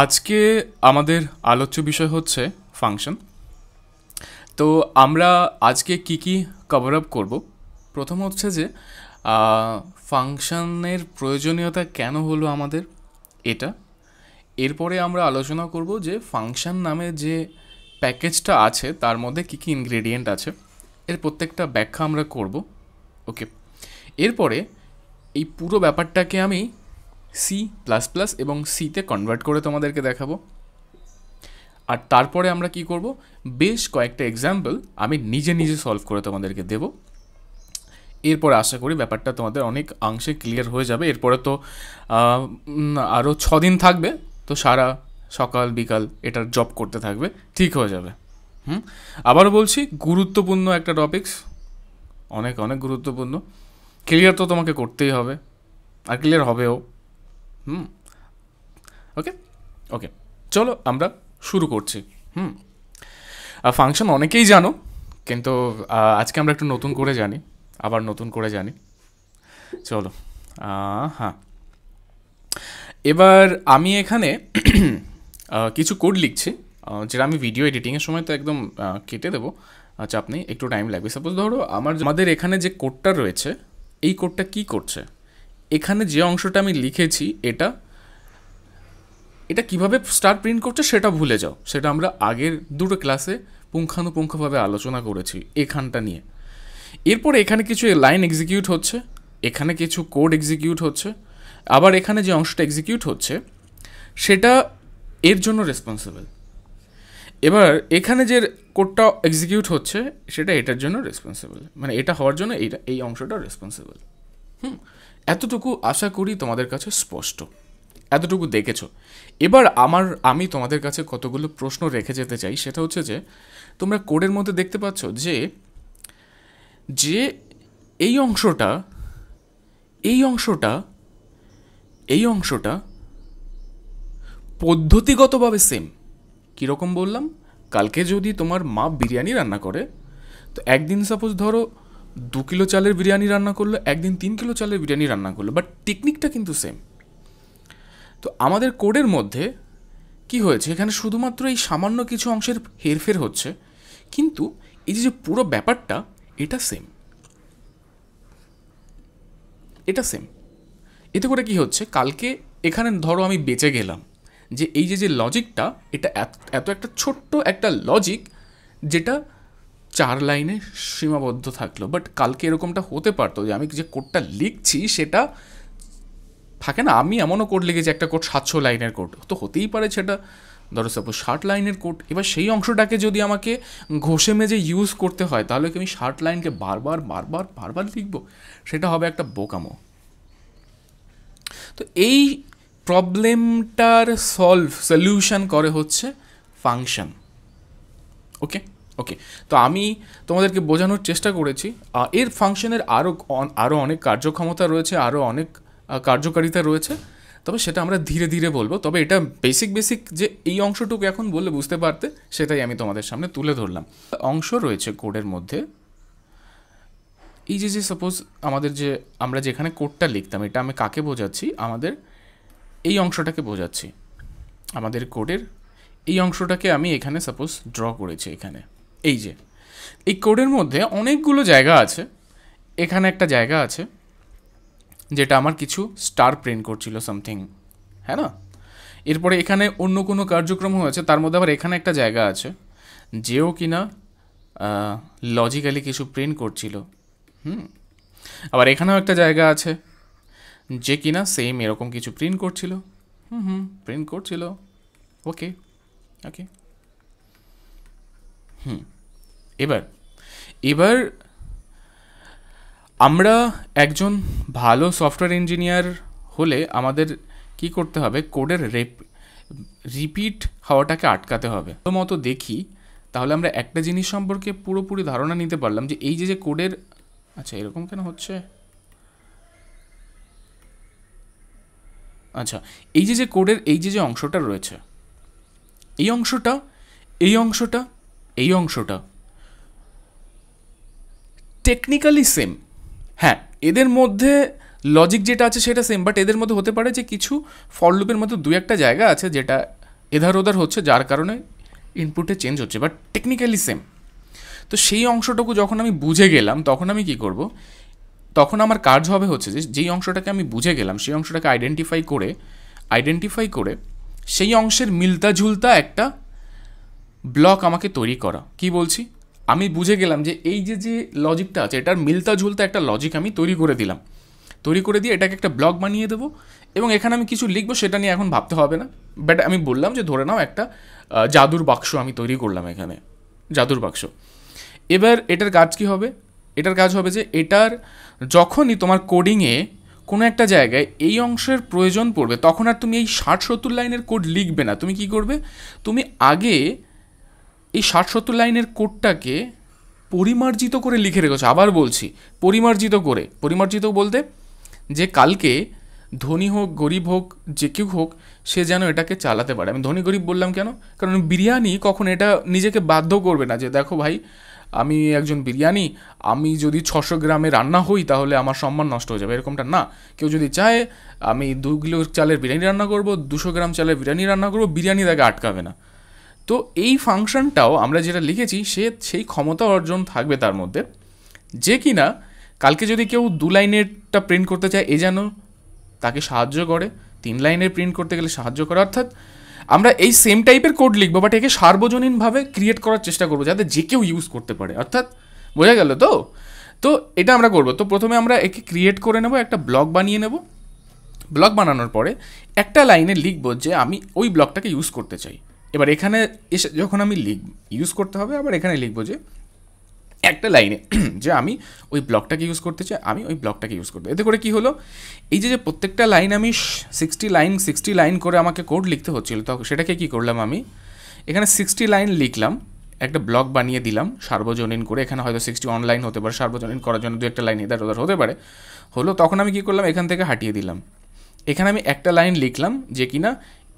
আজকে আমাদের আলোচ্য বিষয় হচ্ছে ফাংশন। তো আমরা আজকে কি কভার আপ করব। প্রথম হচ্ছে যে ফাংশনের প্রয়োজনীয়তা কেন হলো আমাদের এটা। এরপরে আমরা আলোচনা করব যে ফাংশন নামে যে প্যাকেজটা আছে তার মধ্যে কী ইনগ্রেডিয়েন্ট আছে, এর প্রত্যেকটা ব্যাখ্যা আমরা করব। ওকে, এরপরে এই পুরো ব্যাপারটাকে আমি C++ এবং সিতে কনভার্ট করে তোমাদেরকে দেখাবো। আর তারপরে আমরা কি করব, বেশ কয়েকটা এক্সাম্পল আমি নিজে সলভ করে তোমাদেরকে দেব। এরপর আশা করি ব্যাপারটা তোমাদের অনেক অংশে ক্লিয়ার হয়ে যাবে। এরপরে তো আরও 6 দিন থাকবে, তো সারা সকাল বিকাল এটার জব করতে থাকবে, ঠিক হয়ে যাবে। আবারও বলছি, গুরুত্বপূর্ণ একটা টপিকস, অনেক গুরুত্বপূর্ণ। ক্লিয়ার তো তোমাকে করতেই হবে, আর ক্লিয়ার হবেও। ওকে ওকে চলো আমরা শুরু করছি। ফাংশন অনেকেই জানো, কিন্তু আজকে আমরা একটু নতুন করে জানি, আবার নতুন করে জানি। চলো, হ্যাঁ, এবার আমি এখানে কিছু কোড লিখছি, যেটা আমি ভিডিও এডিটিংয়ের সময় তো একদম কেটে দেবো, চাপ নেই, একটু টাইম লাগবে। সাপোজ ধরো আমাদের এখানে যে কোডটা রয়েছে, এই কোডটা কি করছে, এখানে যে অংশটা আমি লিখেছি এটা কিভাবে স্টার প্রিন্ট করছে সেটা ভুলে যাও, সেটা আমরা আগের দুটো ক্লাসে পুঙ্খানুপুঙ্খভাবে আলোচনা করেছি এখানটা নিয়ে। এরপরে এখানে কিছু লাইন এক্সিকিউট হচ্ছে, এখানে কিছু কোড এক্সিকিউট হচ্ছে, আবার এখানে যে অংশটা এক্সিকিউট হচ্ছে সেটা এর জন্য রেসপন্সিবল। এবার এখানে যে কোডটা এক্সিকিউট হচ্ছে সেটা এটার জন্য রেসপন্সিবল, মানে এটা হওয়ার জন্য এই অংশটা রেসপন্সিবল। এতটুকু আশা করি তোমাদের কাছে স্পষ্ট, এতটুকু দেখেছো। এবার আমি তোমাদের কাছে কতগুলো প্রশ্ন রেখে যেতে চাই, সেটা হচ্ছে যে তোমরা কোডের মধ্যে দেখতে পাচ্ছ যে যে এই অংশটা পদ্ধতিগতভাবে সেম। কীরকম বললাম, কালকে যদি তোমার মা বিরিয়ানি রান্না করে, তো একদিন সাপোজ ধরো 2 কিলো চালের বিরিয়ানি রান্না করলো, একদিন 3 কিলো চালের বিরিয়ানি রান্না করলো, বাট টেকনিকটা কিন্তু সেম। তো আমাদের কোডের মধ্যে কি হয়েছে, এখানে শুধুমাত্র এই সামান্য কিছু অংশের হেরফের হচ্ছে, কিন্তু এই যে পুরো ব্যাপারটা এটা সেম। এতে করে কি হচ্ছে, কালকে এখানে ধরো আমি বেঁচে গেলাম, যে এই যে লজিকটা, এটা এত একটা ছোট্ট একটা লজিক যেটা 4 লাইনে সীমাবদ্ধ থাকলো, বাট কালকে এরকমটা হতে পারতো যে আমি যে কোডটা লিখছি সেটা থাকে না, আমি এমনও কোড লিখেছি, একটা কোড 700 লাইনের কোড, তো হতেই পারে সেটা ধরো সাপোজ 60 লাইনের কোড। এবার সেই অংশটাকে যদি আমাকে ঘষে মেজে ইউজ করতে হয়, তাহলে কি আমি 60 লাইনকে বারবার লিখবো? সেটা হবে একটা বোকামো। তো এই প্রবলেমটার সলিউশন করে হচ্ছে ফাংশন। ওকে, তো আমি তোমাদেরকে বোঝানোর চেষ্টা করেছি। এর ফাংশনের আরও অনেক কার্যক্ষমতা রয়েছে, আরও অনেক কার্যকারিতা রয়েছে, তবে সেটা আমরা ধীরে ধীরে বলবো। তবে এটা বেসিক যে এই অংশটুকু এখন বললে বুঝতে পারতে, সেটাই আমি তোমাদের সামনে তুলে ধরলাম। অংশ রয়েছে কোডের মধ্যে, এই যে সাপোজ আমরা যেখানে কোডটা লিখতাম, এটা আমি কাকে বোঝাচ্ছি, আমাদের এই অংশটাকে বোঝাচ্ছি। আমাদের কোডের এই অংশটাকে আমি এখানে সাপোজ ড্র করেছি। এখানে এই কোডের মধ্যে অনেকগুলো জায়গা আছে। এখানে একটা জায়গা আছে যেটা আমার কিছু স্টার প্রিন্ট করছিল সামথিং, হ্যাঁ না? এরপরে এখানে অন্য কোনো কার্যক্রম হয়েছে, তার মধ্যে আবার এখানে একটা জায়গা আছে যেও কিনা লজিক্যালি কিছু প্রিন্ট করছিল। আবার এখানেও একটা জায়গা আছে যে কিনা সেম এরকম কিছু প্রিন্ট করছিল। ওকে, এবার আমরা একজন ভালো সফটওয়্যার ইঞ্জিনিয়ার হলে আমাদের কি করতে হবে, কোডের রিপিট হওয়াটাকে আটকাতে হবে। মতো দেখি, তাহলে আমরা একটা জিনিস সম্পর্কে পুরোপুরি ধারণা নিতে পারলাম যে এই যে কোডের, আচ্ছা এরকম কেন হচ্ছে, আচ্ছা এই যে কোডের এই যে অংশটা রয়েছে, এই অংশটা টেকনিক্যালি সেম। হ্যাঁ, এদের মধ্যে লজিক যেটা আছে সেটা সেম, বাট এদের মধ্যে হতে পারে যে কিছু ফর লুপের মধ্যে 2-1টা জায়গা আছে যেটা এধার ওধার হচ্ছে, যার কারণে ইনপুটে চেঞ্জ হচ্ছে, বাট টেকনিক্যালি সেম। তো সেই অংশটুকু যখন আমি বুঝে গেলাম, তখন আমি কি করব, তখন আমার কাজ হবে হচ্ছে যে যেই অংশটাকে আমি বুঝে গেলাম সেই অংশটাকে আইডেন্টিফাই করে সেই অংশের মিলতা ঝুলতা একটা ব্লক আমাকে তৈরি করা। কি বলছি, আমি বুঝে গেলাম যে এই যে লজিকটা আছে এটার মিলতা ঝুলতা একটা লজিক আমি তৈরি করে দিলাম, তৈরি করে দিয়ে এটাকে একটা ব্লক বানিয়ে দেবো, এবং এখানে আমি কিছু লিখবো সেটা নিয়ে এখন ভাবতে হবে না। বাট আমি বললাম যে ধরে নাও একটা জাদুর বাক্স আমি তৈরি করলাম, এখানে জাদুর বাক্স। এবার এটার কাজ কি হবে, এটার কাজ হবে যে এটার যখনই তোমার কোডিংয়ে কোনো একটা জায়গায় এই অংশের প্রয়োজন পড়বে, তখন আর তুমি এই 60-70 লাইনের কোড লিখবে না। তুমি কি করবে, তুমি আগে এই 60-70 লাইনের কোডটাকে পরিমার্জিত করে লিখে রেখেছো। আবার বলছি, পরিমার্জিত বলতে যে কালকে ধনী হোক গরিব হোক যে কেউ হোক সে যেন এটাকে চালাতে পারে। আমি ধনী গরিব বললাম কেন, কারণ বিরিয়ানি কখন এটা নিজেকে বাধ্য করবে না যে দেখো ভাই আমি একজন বিরিয়ানি, আমি যদি 600 গ্রামে রান্না হই তাহলে আমার সম্মান নষ্ট হয়ে যাবে, এরকমটা না। কেউ যদি চায় আমি 2 কিলো চালের বিরিয়ানি রান্না করব, 200 গ্রাম চালের বিরিয়ানি রান্না করব, বিরিয়ানি তাকে আটকাবে না। তো এই ফাংশনটাও আমরা যেটা লিখেছি সেই ক্ষমতা অর্জন থাকবে তার মধ্যে, যে কিনা কালকে যদি কেউ 2 লাইনেরটা প্রিন্ট করতে চায় এ যেন তাকে সাহায্য করে, 3 লাইনের প্রিন্ট করতে গেলে সাহায্য করে। অর্থাৎ আমরা এই সেম টাইপের কোড লিখবো, বাট একে সার্বজনীনভাবে ক্রিয়েট করার চেষ্টা করবো যাতে যে কেউ ইউজ করতে পারে। অর্থাৎ বোঝা গেল তো? তো এটা আমরা করবো। তো প্রথমে আমরা একে ক্রিয়েট করে নেব, একটা ব্লক বানিয়ে নেব। ব্লক বানানোর পরে একটা লাইনে লিখবো যে আমি ওই ব্লকটাকে ইউজ করতে চাই। এবার এখানে এসে যখন আমি ইউজ করতে হবে, আবার এখানে লিখবো যে একটা লাইনে যে আমি ওই ব্লকটাকে ইউজ করতে চাই, আমি ওই ব্লকটাকে ইউজ করতে। এতে করে কি হলো, এই যে প্রত্যেকটা লাইন আমি 60 লাইন করে আমাকে কোড লিখতে হচ্ছিল, তো সেটাকে কি করলাম, আমি এখানে 60 লাইন লিখলাম, একটা ব্লক বানিয়ে দিলাম সার্বজনীন করে। এখানে হয়তো 60 অনলাইন হতে পারে, সার্বজনীন করার জন্য 2-1 লাইন এধার ওধার হতে পারে, হলো। তখন আমি কি করলাম, এখান থেকে হাটিয়ে দিলাম। এখানে আমি একটা লাইন লিখলাম যে কিনা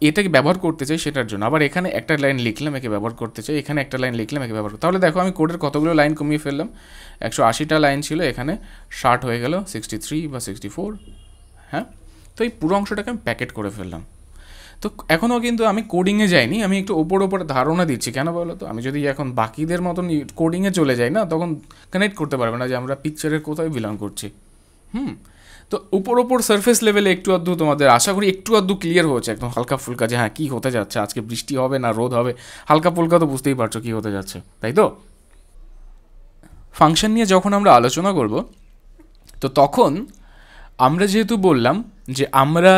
এটাকে ব্যবহার করতে চাই সেটার জন্য, আবার এখানে একটা লাইন লিখলাম একে ব্যবহার করতে চাই, এখানে একটা লাইন লিখলাম একে ব্যবহার করতে। তাহলে দেখো আমি কোডের কতগুলো লাইন কমিয়ে ফেললাম, 180টা লাইন ছিল, এখানে 60 হয়ে গেল, 63 বা 64। হ্যাঁ, তো এই পুরো অংশটাকে আমি প্যাকেট করে ফেললাম। তো এখনও কিন্তু আমি কোডিংয়ে যাইনি, আমি একটু ওপর ধারণা দিচ্ছি। কেন বলো তো, আমি যদি এখন বাকিদের মতন কোডিংয়ে চলে যাই না, তখন কানেক্ট করতে পারবে না যে আমরা পিকচারের কোথায় বিলং করছি। তো উপর সারফেস লেভেলে একটু আধটু তোমাদের আশা করি একটু আধটু ক্লিয়ার হয়েছে, একদম হালকা ফুলকা, যে হ্যাঁ কী হতে যাচ্ছে, আজকে বৃষ্টি হবে না রোদ হবে, হালকা ফুলকা তো বুঝতেই পারছো কী হতে যাচ্ছে, তাই তো? ফাংশন নিয়ে যখন আমরা আলোচনা করব, তো তখন আমরা যেহেতু বললাম যে আমরা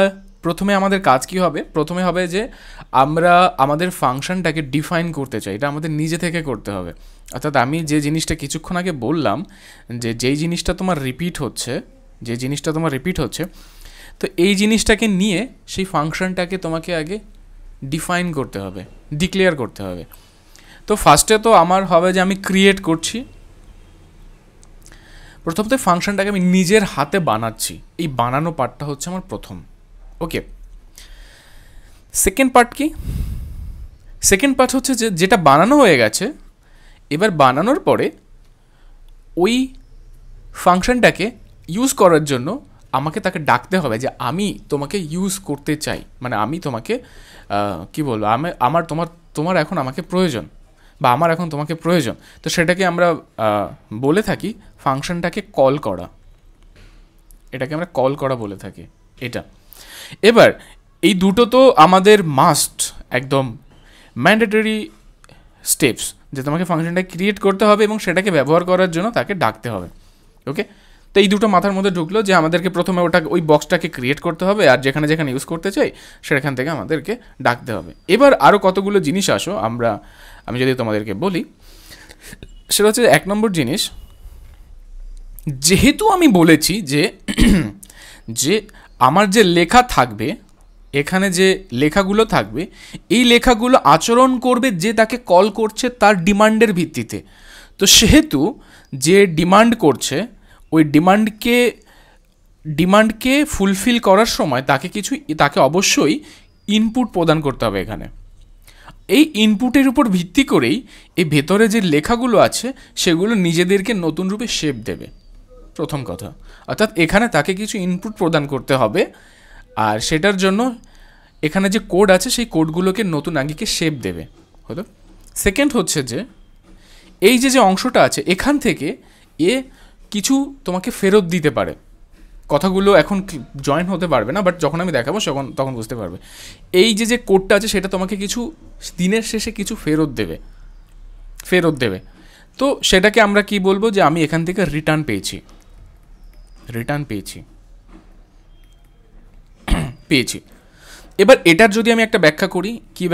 প্রথমে আমাদের কাজ কী হবে, প্রথমে হবে যে আমরা আমাদের ফাংশনটাকে ডিফাইন করতে চাই, এটা আমাদের নিজে থেকে করতে হবে। অর্থাৎ আমি যে জিনিসটা কিছুক্ষণ আগে বললাম, যে যেই জিনিসটা তোমার রিপিট হচ্ছে, তো এই জিনিসটাকে নিয়ে সেই ফাংশনটাকে তোমাকে আগে ডিফাইন করতে হবে, ডিক্লেয়ার করতে হবে। তো ফার্স্টে তো আমার হবে যে আমি ক্রিয়েট করছি, প্রথমত ফাংশনটাকে আমি নিজের হাতে বানাচ্ছি, এই বানানো পার্টটা হচ্ছে আমার প্রথম। ওকে, সেকেন্ড পার্ট কি? সেকেন্ড পার্ট হচ্ছে যে যেটা বানানো হয়ে গেছে, এবার বানানোর পরে ওই ফাংশনটাকে ইউজ করার জন্য আমাকে তাকে ডাকতে হবে যে আমি তোমাকে ইউজ করতে চাই, মানে আমি তোমাকে কি বলবো, তোমার এখন আমাকে প্রয়োজন, বা আমার এখন তোমাকে প্রয়োজন। তো সেটাকে আমরা বলে থাকি ফাংশনটাকে কল করা, এটাকে আমরা কল করা বলে থাকি এটা। এবার এই দুটো তো আমাদের মাস্ট, একদম ম্যান্ডেটরি স্টেপস, যে তোমাকে ফাংশনটা ক্রিয়েট করতে হবে এবং সেটাকে ব্যবহার করার জন্য তাকে ডাকতে হবে। ওকে, তো এই দুটো মাথার মধ্যে ঢুকলো যে আমাদেরকে প্রথমে ওই বক্সটাকে ক্রিয়েট করতে হবে, আর যেখানে যেখানে ইউজ করতে চাই সেখান থেকে আমাদেরকে ডাকতে হবে। এবার আরও কতগুলো জিনিস আমি যদি তোমাদেরকে বলি, সেটা হচ্ছে 1 নম্বর জিনিস, যেহেতু আমি বলেছি যে আমার যে লেখা থাকবে, এখানে যে লেখাগুলো থাকবে, এই লেখাগুলো আচরণ করবে যে তাকে কল করছে তার ডিমান্ডের ভিত্তিতে। তো সেহেতু যে ডিমান্ড করছে ওই ডিমান্ডকে ফুলফিল করার সময় তাকে অবশ্যই ইনপুট প্রদান করতে হবে। এখানে এই ইনপুটের উপর ভিত্তি করেই এই ভেতরে যে লেখাগুলো আছে সেগুলো নিজেদেরকে নতুন রূপে শেপ দেবে, প্রথম কথা। অর্থাৎ এখানে তাকে কিছু ইনপুট প্রদান করতে হবে, আর সেটার জন্য এখানে যে কোড আছে সেই কোডগুলোকে নতুন আঙ্গিকে শেপ দেবে, হলো। সেকেন্ড হচ্ছে যে এই যে অংশটা আছে এখান থেকে এ কিছু তোমাকে ফেরত দিতে পারে। কথাগুলো এখন জয়েন হতে পারবে না, বাট যখন আমি দেখাবো তখন বুঝতে পারবে। এই যে কোডটা আছে সেটা তোমাকে কিছু দিনের শেষে কিছু ফেরত দেবে। তো সেটাকে আমরা কি বলবো, যে আমি এখান থেকে রিটার্ন পেয়েছি। এবার এটার যদি আমি একটা ব্যাখ্যা করি, কি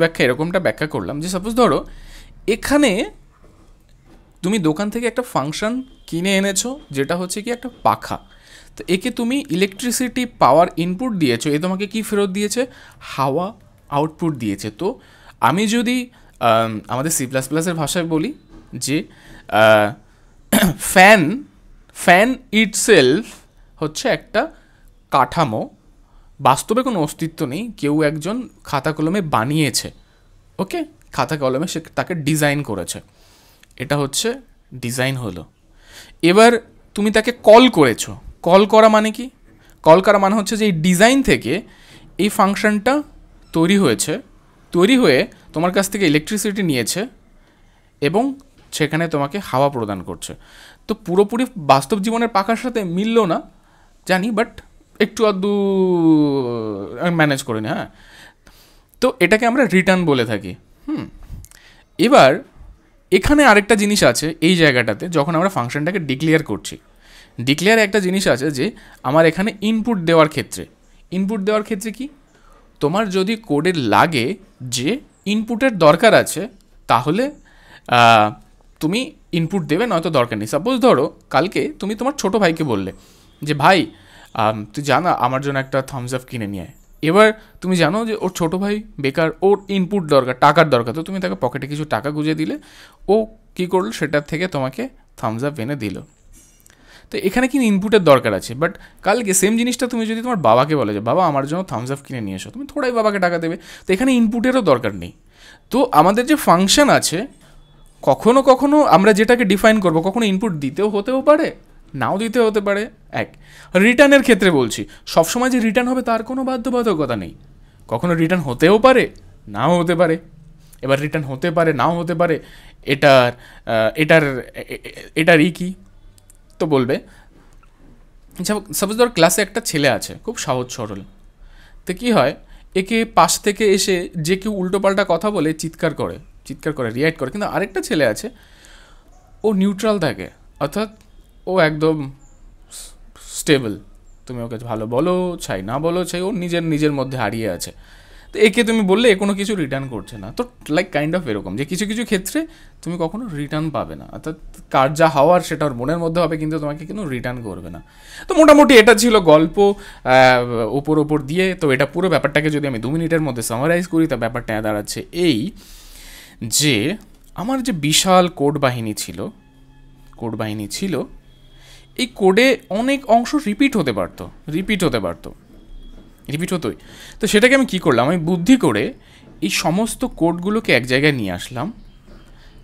ব্যাখ্যা এরকমটা ব্যাখ্যা করলাম যে সাপোজ ধরো এখানে তুমি দোকান থেকে একটা ফাংশন কিনে এনেছো যেটা হচ্ছে কি একটা পাখা। তো একে তুমি ইলেকট্রিসিটি পাওয়ার ইনপুট দিয়েছো, এ তোমাকে কি ফেরত দিয়েছে, হাওয়া আউটপুট দিয়েছে। তো আমি যদি আমাদের C++-এর ভাষায় বলি যে ফ্যান ইটসেলফ হচ্ছে একটা কাঠামো, বাস্তবে কোনো অস্তিত্ব নেই, কেউ একজন খাতা কলমে বানিয়েছে, ওকে, খাতা কলমে সে তাকে ডিজাইন করেছে, এটা হচ্ছে ডিজাইন হলো। এবার তুমি তাকে কল করেছো, কল করা মানে কি, কল করা মানে হচ্ছে যে এই ডিজাইন থেকে এই ফাংশনটা তৈরি হয়ে তোমার কাছ থেকে ইলেকট্রিসিটি নিয়েছে এবং সেখানে তোমাকে হাওয়া প্রদান করছে। তো পুরোপুরি বাস্তব জীবনের পাখার সাথে মিলল না জানি, বাট একটু আধটু ম্যানেজ করে নি, হ্যাঁ। তো এটাকে আমরা রিটার্ন বলে থাকি। এবার এখানে আরেকটা জিনিস আছে এই জায়গাটাতে, যখন আমরা ফাংশনটাকে ডিক্লেয়ার করছি, ডিক্লেয়ারে একটা জিনিস আছে যে আমার এখানে ইনপুট দেওয়ার ক্ষেত্রে কি, তোমার যদি কোডের লাগে যে ইনপুটের দরকার আছে তাহলে তুমি ইনপুট দেবে, নয়তো দরকার নেই। সাপোজ ধরো কালকে তুমি তোমার ছোটো ভাইকে বললে যে ভাই তুই জানা আমার জন্য একটা থামস আপ কিনে নিয়ে আয়। এবার তুমি জানো যে ওর ছোটো ভাই বেকার, ওর ইনপুট দরকার, টাকার দরকার, তো তুমি তাকে পকেটে কিছু টাকা গুঁজে দিলে, ও কী করলো সেটার থেকে তোমাকে থামস আপ এনে দিল। তো এখানে কিন্তু ইনপুটের দরকার আছে, বাট কালকে সেম জিনিসটা তুমি যদি তোমার বাবাকে বলে যে বাবা আমার জন্য থামস আপ কিনে নিয়ে এসো, তুমি থোড়াই বাবাকে টাকা দেবে, তো এখানে ইনপুটেরও দরকার নেই। তো আমাদের যে ফাংশন আছে কখনো কখনো আমরা যেটাকে ডিফাইন করব, কখনো ইনপুট হতেও পারে, নাও দিতে হতে পারে। রিটার্নের ক্ষেত্রে বলছি, সবসময় যে রিটার্ন হবে তার কোনো বাধ্যবাধকতা নেই, কখনো রিটার্ন হতেও পারে নাও হতে পারে। এবার রিটার্ন হতে পারে নাও হতে পারে, এটার কি তো বলবে, সাপোজ ধর ক্লাসে একটা ছেলে আছে খুব সহজ সরল, তো কী হয়, একে পাশ থেকে এসে যে কেউ উল্টোপাল্টা কথা বলে চিৎকার করে রিয়াক্ট করে, কিন্তু আরেকটা ছেলে আছে ও নিউট্রাল থাকে, অর্থাৎ ও একদম স্টেবল, তুমি ওকে ভালো বলো চাই না বলো চাই, ও নিজের মধ্যে হারিয়ে আছে। তো একে তুমি বললে এ কোনো কিছু রিটার্ন করছে না। তো লাইক কাইন্ড অফ এরকম যে কিছু ক্ষেত্রে তুমি কখনো রিটার্ন পাবে না, অর্থাৎ কার যা হওয়ার সেটা ওর মনের মধ্যে হবে, কিন্তু তোমাকে কিন্তু রিটার্ন করবে না। তো মোটামুটি এটা ছিল গল্প ওপর দিয়ে। তো এটা পুরো ব্যাপারটাকে যদি আমি 2 মিনিটের মধ্যে সামারাইজ করি, তা ব্যাপারটা দাঁড়াচ্ছে এই যে আমার যে বিশাল কোড বাহিনী ছিল, এই কোডে অনেক অংশ রিপিট হতোই। তো সেটাকে আমি কী করলাম, আমি বুদ্ধি করে এই সমস্ত কোডগুলোকে এক জায়গায় নিয়ে আসলাম,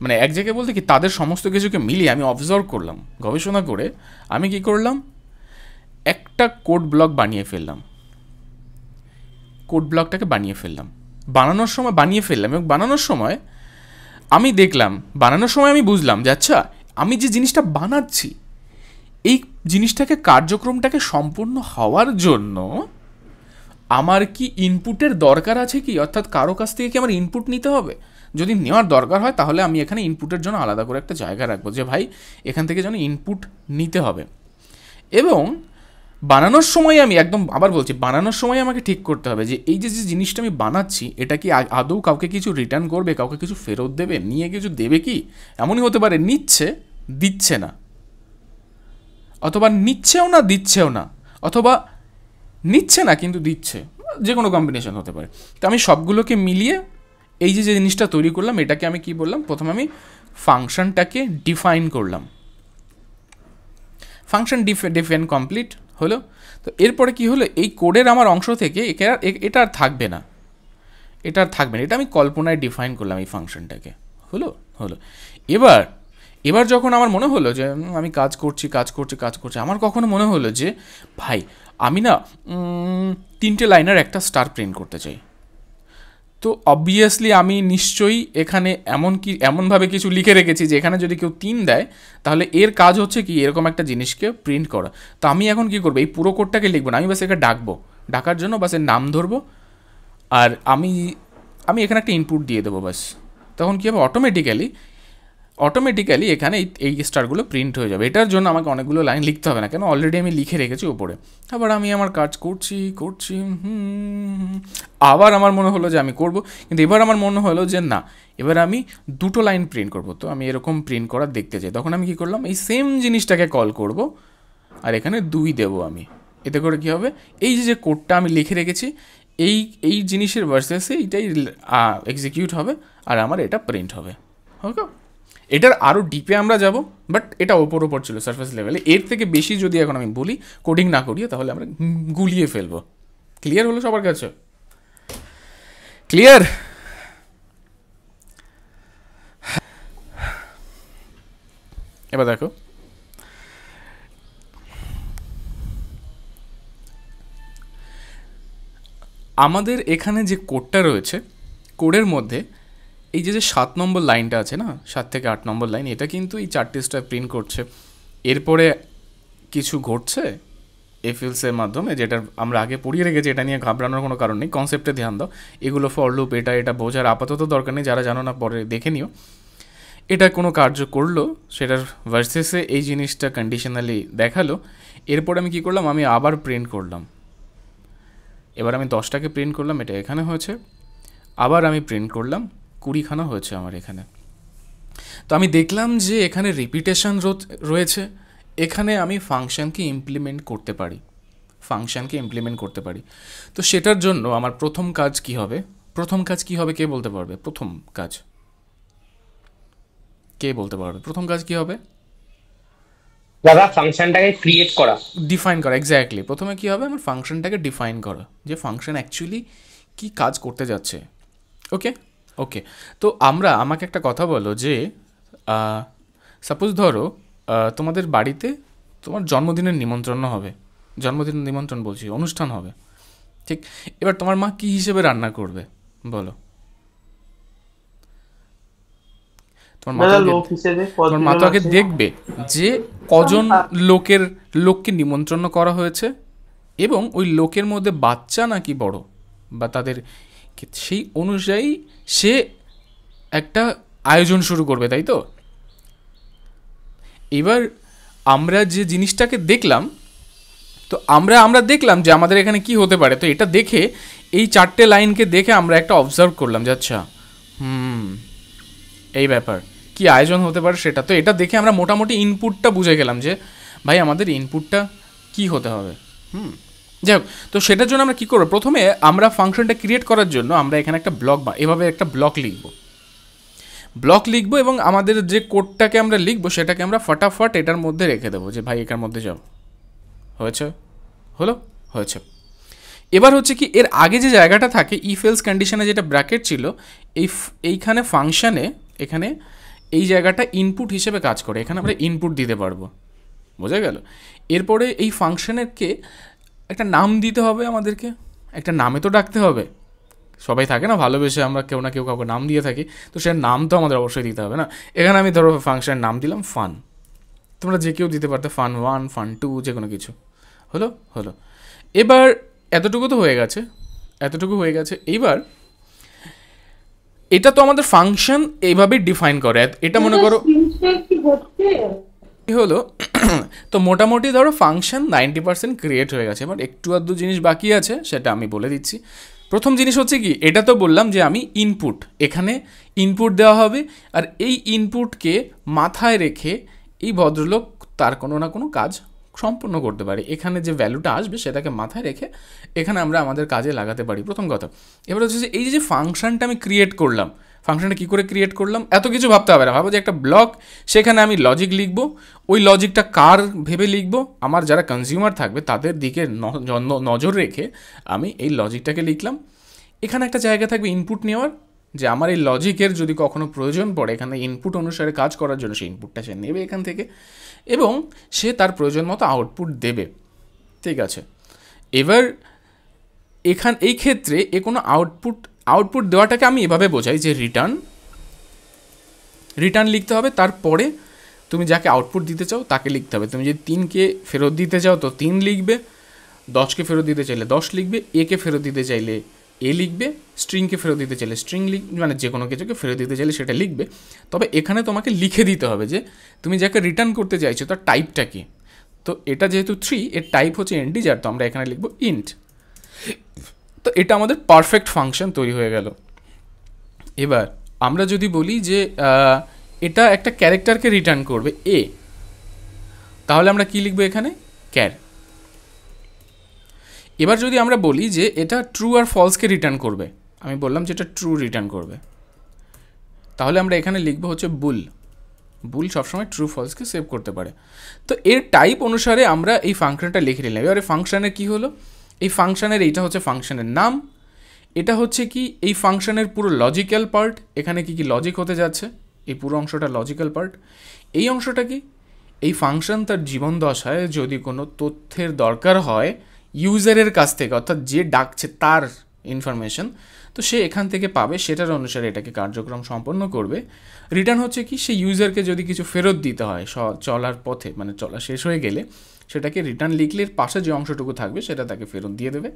মানে এক জায়গায় বলতে কি তাদের সমস্ত কিছুকে মিলিয়ে আমি অবজার্ভ করলাম, গবেষণা করে আমি কি করলাম, একটা কোড ব্লক বানিয়ে ফেললাম, বানানোর সময় আমি দেখলাম, আমি বুঝলাম যে আচ্ছা আমি যে জিনিসটা বানাচ্ছি এই জিনিসটাকে কার্যক্রমটাকে সম্পূর্ণ হওয়ার জন্য আমার কি ইনপুটের দরকার আছে কি, অর্থাৎ কারো কাছ থেকে কি আমার ইনপুট নিতে হবে, যদি নেওয়ার দরকার হয় তাহলে আমি এখানে ইনপুটের জন্য আলাদা করে একটা জায়গা রাখবো যে ভাই এখান থেকে যেন ইনপুট নিতে হবে। এবং বানানোর সময় আমি একদম আবার বলছি, বানানোর সময় আমাকে ঠিক করতে হবে যে এই যে জিনিসটা আমি বানাচ্ছি এটা কি আদৌ কাউকে কিছু রিটার্ন করবে, কাউকে কিছু ফেরত দেবে, নিয়ে কিছু দেবে কি, এমনই হতে পারে নিচ্ছে দিচ্ছে না, অথবা নিচ্ছেও না দিচ্ছেও না, অথবা নিচ্ছে না কিন্তু দিচ্ছে, যে কোনো কম্বিনেশন হতে পারে। তো আমি সবগুলোকে মিলিয়ে এই যে জিনিসটা তৈরি করলাম, এটাকে আমি কি বললাম, প্রথমে আমি ফাংশনটাকে ডিফাইন করলাম, ফাংশন ডিফাইন কমপ্লিট হলো। তো এরপরে কি হলো, এই কোডের আমার অংশ থেকে এটা আর থাকবে না, এটা আমি কল্পনায় ডিফাইন করলাম এই ফাংশনটাকে, হলো। এবার যখন আমার মনে হলো যে আমি কাজ করছি, আমার কখনো মনে হলো যে ভাই আমি না 3টে লাইনের একটা স্টার প্রিন্ট করতে চাই। তো অবভিয়াসলি আমি নিশ্চয়ই এখানে এমনভাবে কিছু লিখে রেখেছি যে এখানে যদি কেউ 3 দেয় তাহলে এর কাজ হচ্ছে কি এরকম একটা জিনিসকে প্রিন্ট করা। তো আমি এখন কি করবো, এই পুরো কোডটাকে লিখবো না, আমি বাস একে ডাকবো, ডাকার জন্য বাস এর নাম ধরবো, আর আমি এখানে একটা ইনপুট দিয়ে দেবো বাস। তখন কী হবে, অটোমেটিক্যালি এখানে এই স্টারগুলো প্রিন্ট হয়ে যাবে। এটার জন্য আমাকে অনেকগুলো লাইন লিখতে হবে না, কেন অলরেডি আমি লিখে রেখেছি ওপরে। আবার আমি আমার কাজ করছি আবার আমার মনে হলো যে আমি করব, কিন্তু এবার আমার মনে হলো যে না, এবার আমি 2টো লাইন প্রিন্ট করব। তো আমি এরকম প্রিন্ট করার দেখতে চাই, তখন আমি কী করলাম, এই সেম জিনিসটাকে কল করব আর এখানে 2 দেবো আমি। এতে করে কী হবে, এই যে কোডটা আমি লিখে রেখেছি এই জিনিসের ভার্সেসে এইটাই এক্সিকিউট হবে আর আমার এটা প্রিন্ট হবে। ওকে, এটার আরও ডিপে আমরা যাব, বাট এটা ওপর ছিল সারফেস লেভেলে। এর থেকে বেশি যদি এখন আমি বলি, কোডিং না করিয়ে, তাহলে আমরা গুলিয়ে ফেলবো। ক্লিয়ার হলো সবার কাছে? ক্লিয়ার? এবার দেখো, আমাদের এখানে যে কোডটা রয়েছে, কোডের মধ্যে এই যে 7 নম্বর লাইনটা আছে না, 7 থেকে 8 নম্বর লাইন, এটা কিন্তু এই 4টে স্টার প্রিন্ট করছে। এরপরে কিছু ঘটছে এফএলসের মাধ্যমে, যেটা আমরা আগে পড়িয়ে রেখেছি, এটা নিয়ে ঘাবড়ানোর কোনো কারণ নেই, কনসেপ্টে ধ্যান দাও। এগুলো ফর লুপ, এটা বোঝার আপাতত দরকার নেই, যারা জানো না পরে দেখে নিও। এটা কোনো কার্য করলো, সেটার ভার্সেসে এই জিনিসটা কন্ডিশনালি দেখালো। এরপরে আমি কী করলাম, আমি আবার প্রিন্ট করলাম। এবার আমি 10টাকে প্রিন্ট করলাম, এটা এখানে হয়েছে। আবার আমি প্রিন্ট করলাম, 20খানা হয়েছে আমার এখানে। তো আমি দেখলাম যে এখানে রিপিটেশন রয়েছে। এখানে আমি ফাংশনকে ইমপ্লিমেন্ট করতে পারি। তো সেটার জন্য আমার প্রথম কাজ কি হবে, কে বলতে পারবে? প্রথম কাজ কি হবে? দাদা ফাংশনটাকে ক্রিয়েট করা, ডিফাইন করা। এক্স্যাক্টলি, প্রথমে কি হবে, আমার ফাংশনটাকে ডিফাইন করা, যে ফাংশন অ্যাকচুয়ালি কি কাজ করতে যাচ্ছে। ওকে, তো আমাকে একটা কথা বলো যে সাপোজ ধরো তোমাদের বাড়িতে তোমার জন্মদিনের নিমন্ত্রণ বলছি, অনুষ্ঠান হবে, ঠিক? এবার তোমার মা কী হিসেবে রান্না করবে বলো? তোমার মা তো আগে দেখবে যে কজন লোককে নিমন্ত্রণ করা হয়েছে, এবং ওই লোকের মধ্যে বাচ্চা নাকি বড়, বা তাদের সেই অনুযায়ী সে একটা আয়োজন শুরু করবে, তাই তো? এবার আমরা যে জিনিসটাকে দেখলাম, তো আমরা দেখলাম যে আমাদের এখানে কি হতে পারে। তো এটা দেখে, এই 4টে লাইনকে দেখে আমরা একটা অবজার্ভ করলাম যে আচ্ছা, এই ব্যাপার কি আয়োজন হতে পারে সেটা। তো এটা দেখে আমরা মোটামুটি ইনপুটটা বুঝে গেলাম যে ভাই আমাদের ইনপুটটা কি হতে হবে। যাই হোক, তো সেটার জন্য আমরা কী করবো, প্রথমে আমরা ফাংশনটা ক্রিয়েট করার জন্য আমরা এখানে একটা এভাবে একটা ব্লক লিখবো, এবং আমাদের যে কোডটাকে আমরা লিখবো সেটাকে আমরা ফটাফট এটার মধ্যে রেখে দেবো, যে ভাই এটার মধ্যে যাও। হয়েছে। এবার হচ্ছে কি, এর আগে যে জায়গাটা থাকে ইফ এলস কন্ডিশনে, যেটা ব্র্যাকেট ছিল, এইখানে ফাংশানে এখানে এই জায়গাটা ইনপুট হিসেবে কাজ করে, এখানে আমরা ইনপুট দিতে পারবো। বোঝা গেল? এরপরে এই ফাংশনেরকে একটা নাম দিতে হবে, আমাদেরকে একটা নামে তো ডাকতে হবে। সবাই থাকে না ভালোবেসে, আমরা কেউ না কেউ কাউকে নাম দিয়ে থাকি, তো সে নাম তো আমাদের অবশ্যই দিতে হবে না। এখানে আমি ধরো ফাংশনের নাম দিলাম ফান, তোমরা যে কেউ দিতে পারতে, fun1, fun2, যে কোনো কিছু। হলো। এবার এতটুকু হয়ে গেছে। এইবার এটা তো আমাদের ফাংশন এইভাবেই ডিফাইন করে। এটা মনে করো হলো। তো মোটামুটি ধরো ফাংশন 90% ক্রিয়েট হয়ে গেছে। এবার একটু আধটু জিনিস বাকি আছে, সেটা আমি বলে দিচ্ছি। প্রথম জিনিস হচ্ছে কি, এটা তো বললাম যে আমি এখানে ইনপুট দেওয়া হবে, আর এই ইনপুটকে মাথায় রেখে এই ভদ্রলোক তার কোনো না কোনো কাজ সম্পূর্ণ করতে পারে। এখানে যে ভ্যালুটা আসবে সেটাকে মাথায় রেখে এখানে আমরা আমাদের কাজে লাগাতে পারি, প্রথম কথা। এবার হচ্ছে যে এই যে ফাংশনটা আমি ক্রিয়েট করলাম, ফাংশনটা কী করে ক্রিয়েট করলাম, এত কিছু ভাবতে হবে না। ভাবো যে একটা ব্লক, সেখানে আমি লজিক লিখবো। ওই লজিকটা কার ভেবে লিখবো, আমার যারা কনজিউমার থাকবে তাদের দিকে নজর রেখে আমি এই লজিকটাকে লিখলাম। এখানে একটা জায়গা থাকবে ইনপুট নেওয়ার, যে আমার এই লজিকের যদি কখনো প্রয়োজন পড়ে এখানে ইনপুট অনুসারে কাজ করার জন্য, সেই ইনপুটটা সে নেবে এখান থেকে, এবং সে তার প্রয়োজন মতো আউটপুট দেবে। ঠিক আছে, এবার এই ক্ষেত্রে কোনো আউটপুট দেওয়াটাকে আমি এভাবে বোঝাই যে রিটার্ন লিখতে হবে, তারপরে তুমি যাকে আউটপুট দিতে চাও তাকে লিখতে হবে। তুমি যদি 3কে ফেরত দিতে চাও তো 3 লিখবে, 10কে ফেরত দিতে চাইলে 10 লিখবে, একে ফেরত দিতে চাইলে এ লিখবে, স্ট্রিংকে ফেরত দিতে চাইলে স্ট্রিং লিখবে, মানে যে কোনো কিছুকে ফেরত দিতে চাইলে সেটা লিখবে। তবে এখানে তোমাকে লিখে দিতে হবে যে তুমি যাকে রিটার্ন করতে চাইছো তার টাইপটা কি। তো এটা যেহেতু 3, এর টাইপ হচ্ছে ইন্টিজার, তো আমরা এখানে লিখবো ইন্ট। তো এটা আমাদের পারফেক্ট ফাংশন তৈরি হয়ে গেল। এবার আমরা যদি বলি যে এটা একটা ক্যারেক্টারকে রিটার্ন করবে এ, তাহলে আমরা কি লিখবো এখানে ক্যার। এবার যদি আমরা বলি যে এটা ট্রু আর ফলসকে রিটার্ন করবে, আমি বললাম যে এটা ট্রু রিটার্ন করবে, তাহলে আমরা এখানে লিখবো হচ্ছে বুল সবসময় ট্রু ফলসকে সেভ করতে পারে। তো এর টাইপ অনুসারে আমরা এই ফাংশনটা লিখে নিলাম। এবারে ফাংশনের কি হলো, এই ফাংশনের এইটা হচ্ছে ফাংশনের নাম, এটা হচ্ছে কি এই ফাংশনের পুরো লজিক্যাল পার্ট, এখানে কি কি লজিক হতে যাচ্ছে, এই পুরো অংশটা লজিক্যাল পার্ট। এই অংশটা কি, এই ফাংশন তার জীবন দশায় যদি কোনো তথ্যের দরকার হয় ইউজারের কাছ থেকে, অর্থাৎ যে ডাকছে তার ইনফরমেশন, তো সে এখান থেকে পাবে, সেটার অনুসারে এটাকে কার্যক্রম সম্পন্ন করবে। রিটার্ন হচ্ছে কি, সেই ইউজারকে যদি কিছু ফেরত দিতে হয় চলার পথে, মানে চলা শেষ হয়ে গেলে, সেটাকে রিটার্ন লিখলে এর পাশে যে অংশটুকু থাকবে সেটা তাকে ফেরত দিয়ে দেবে।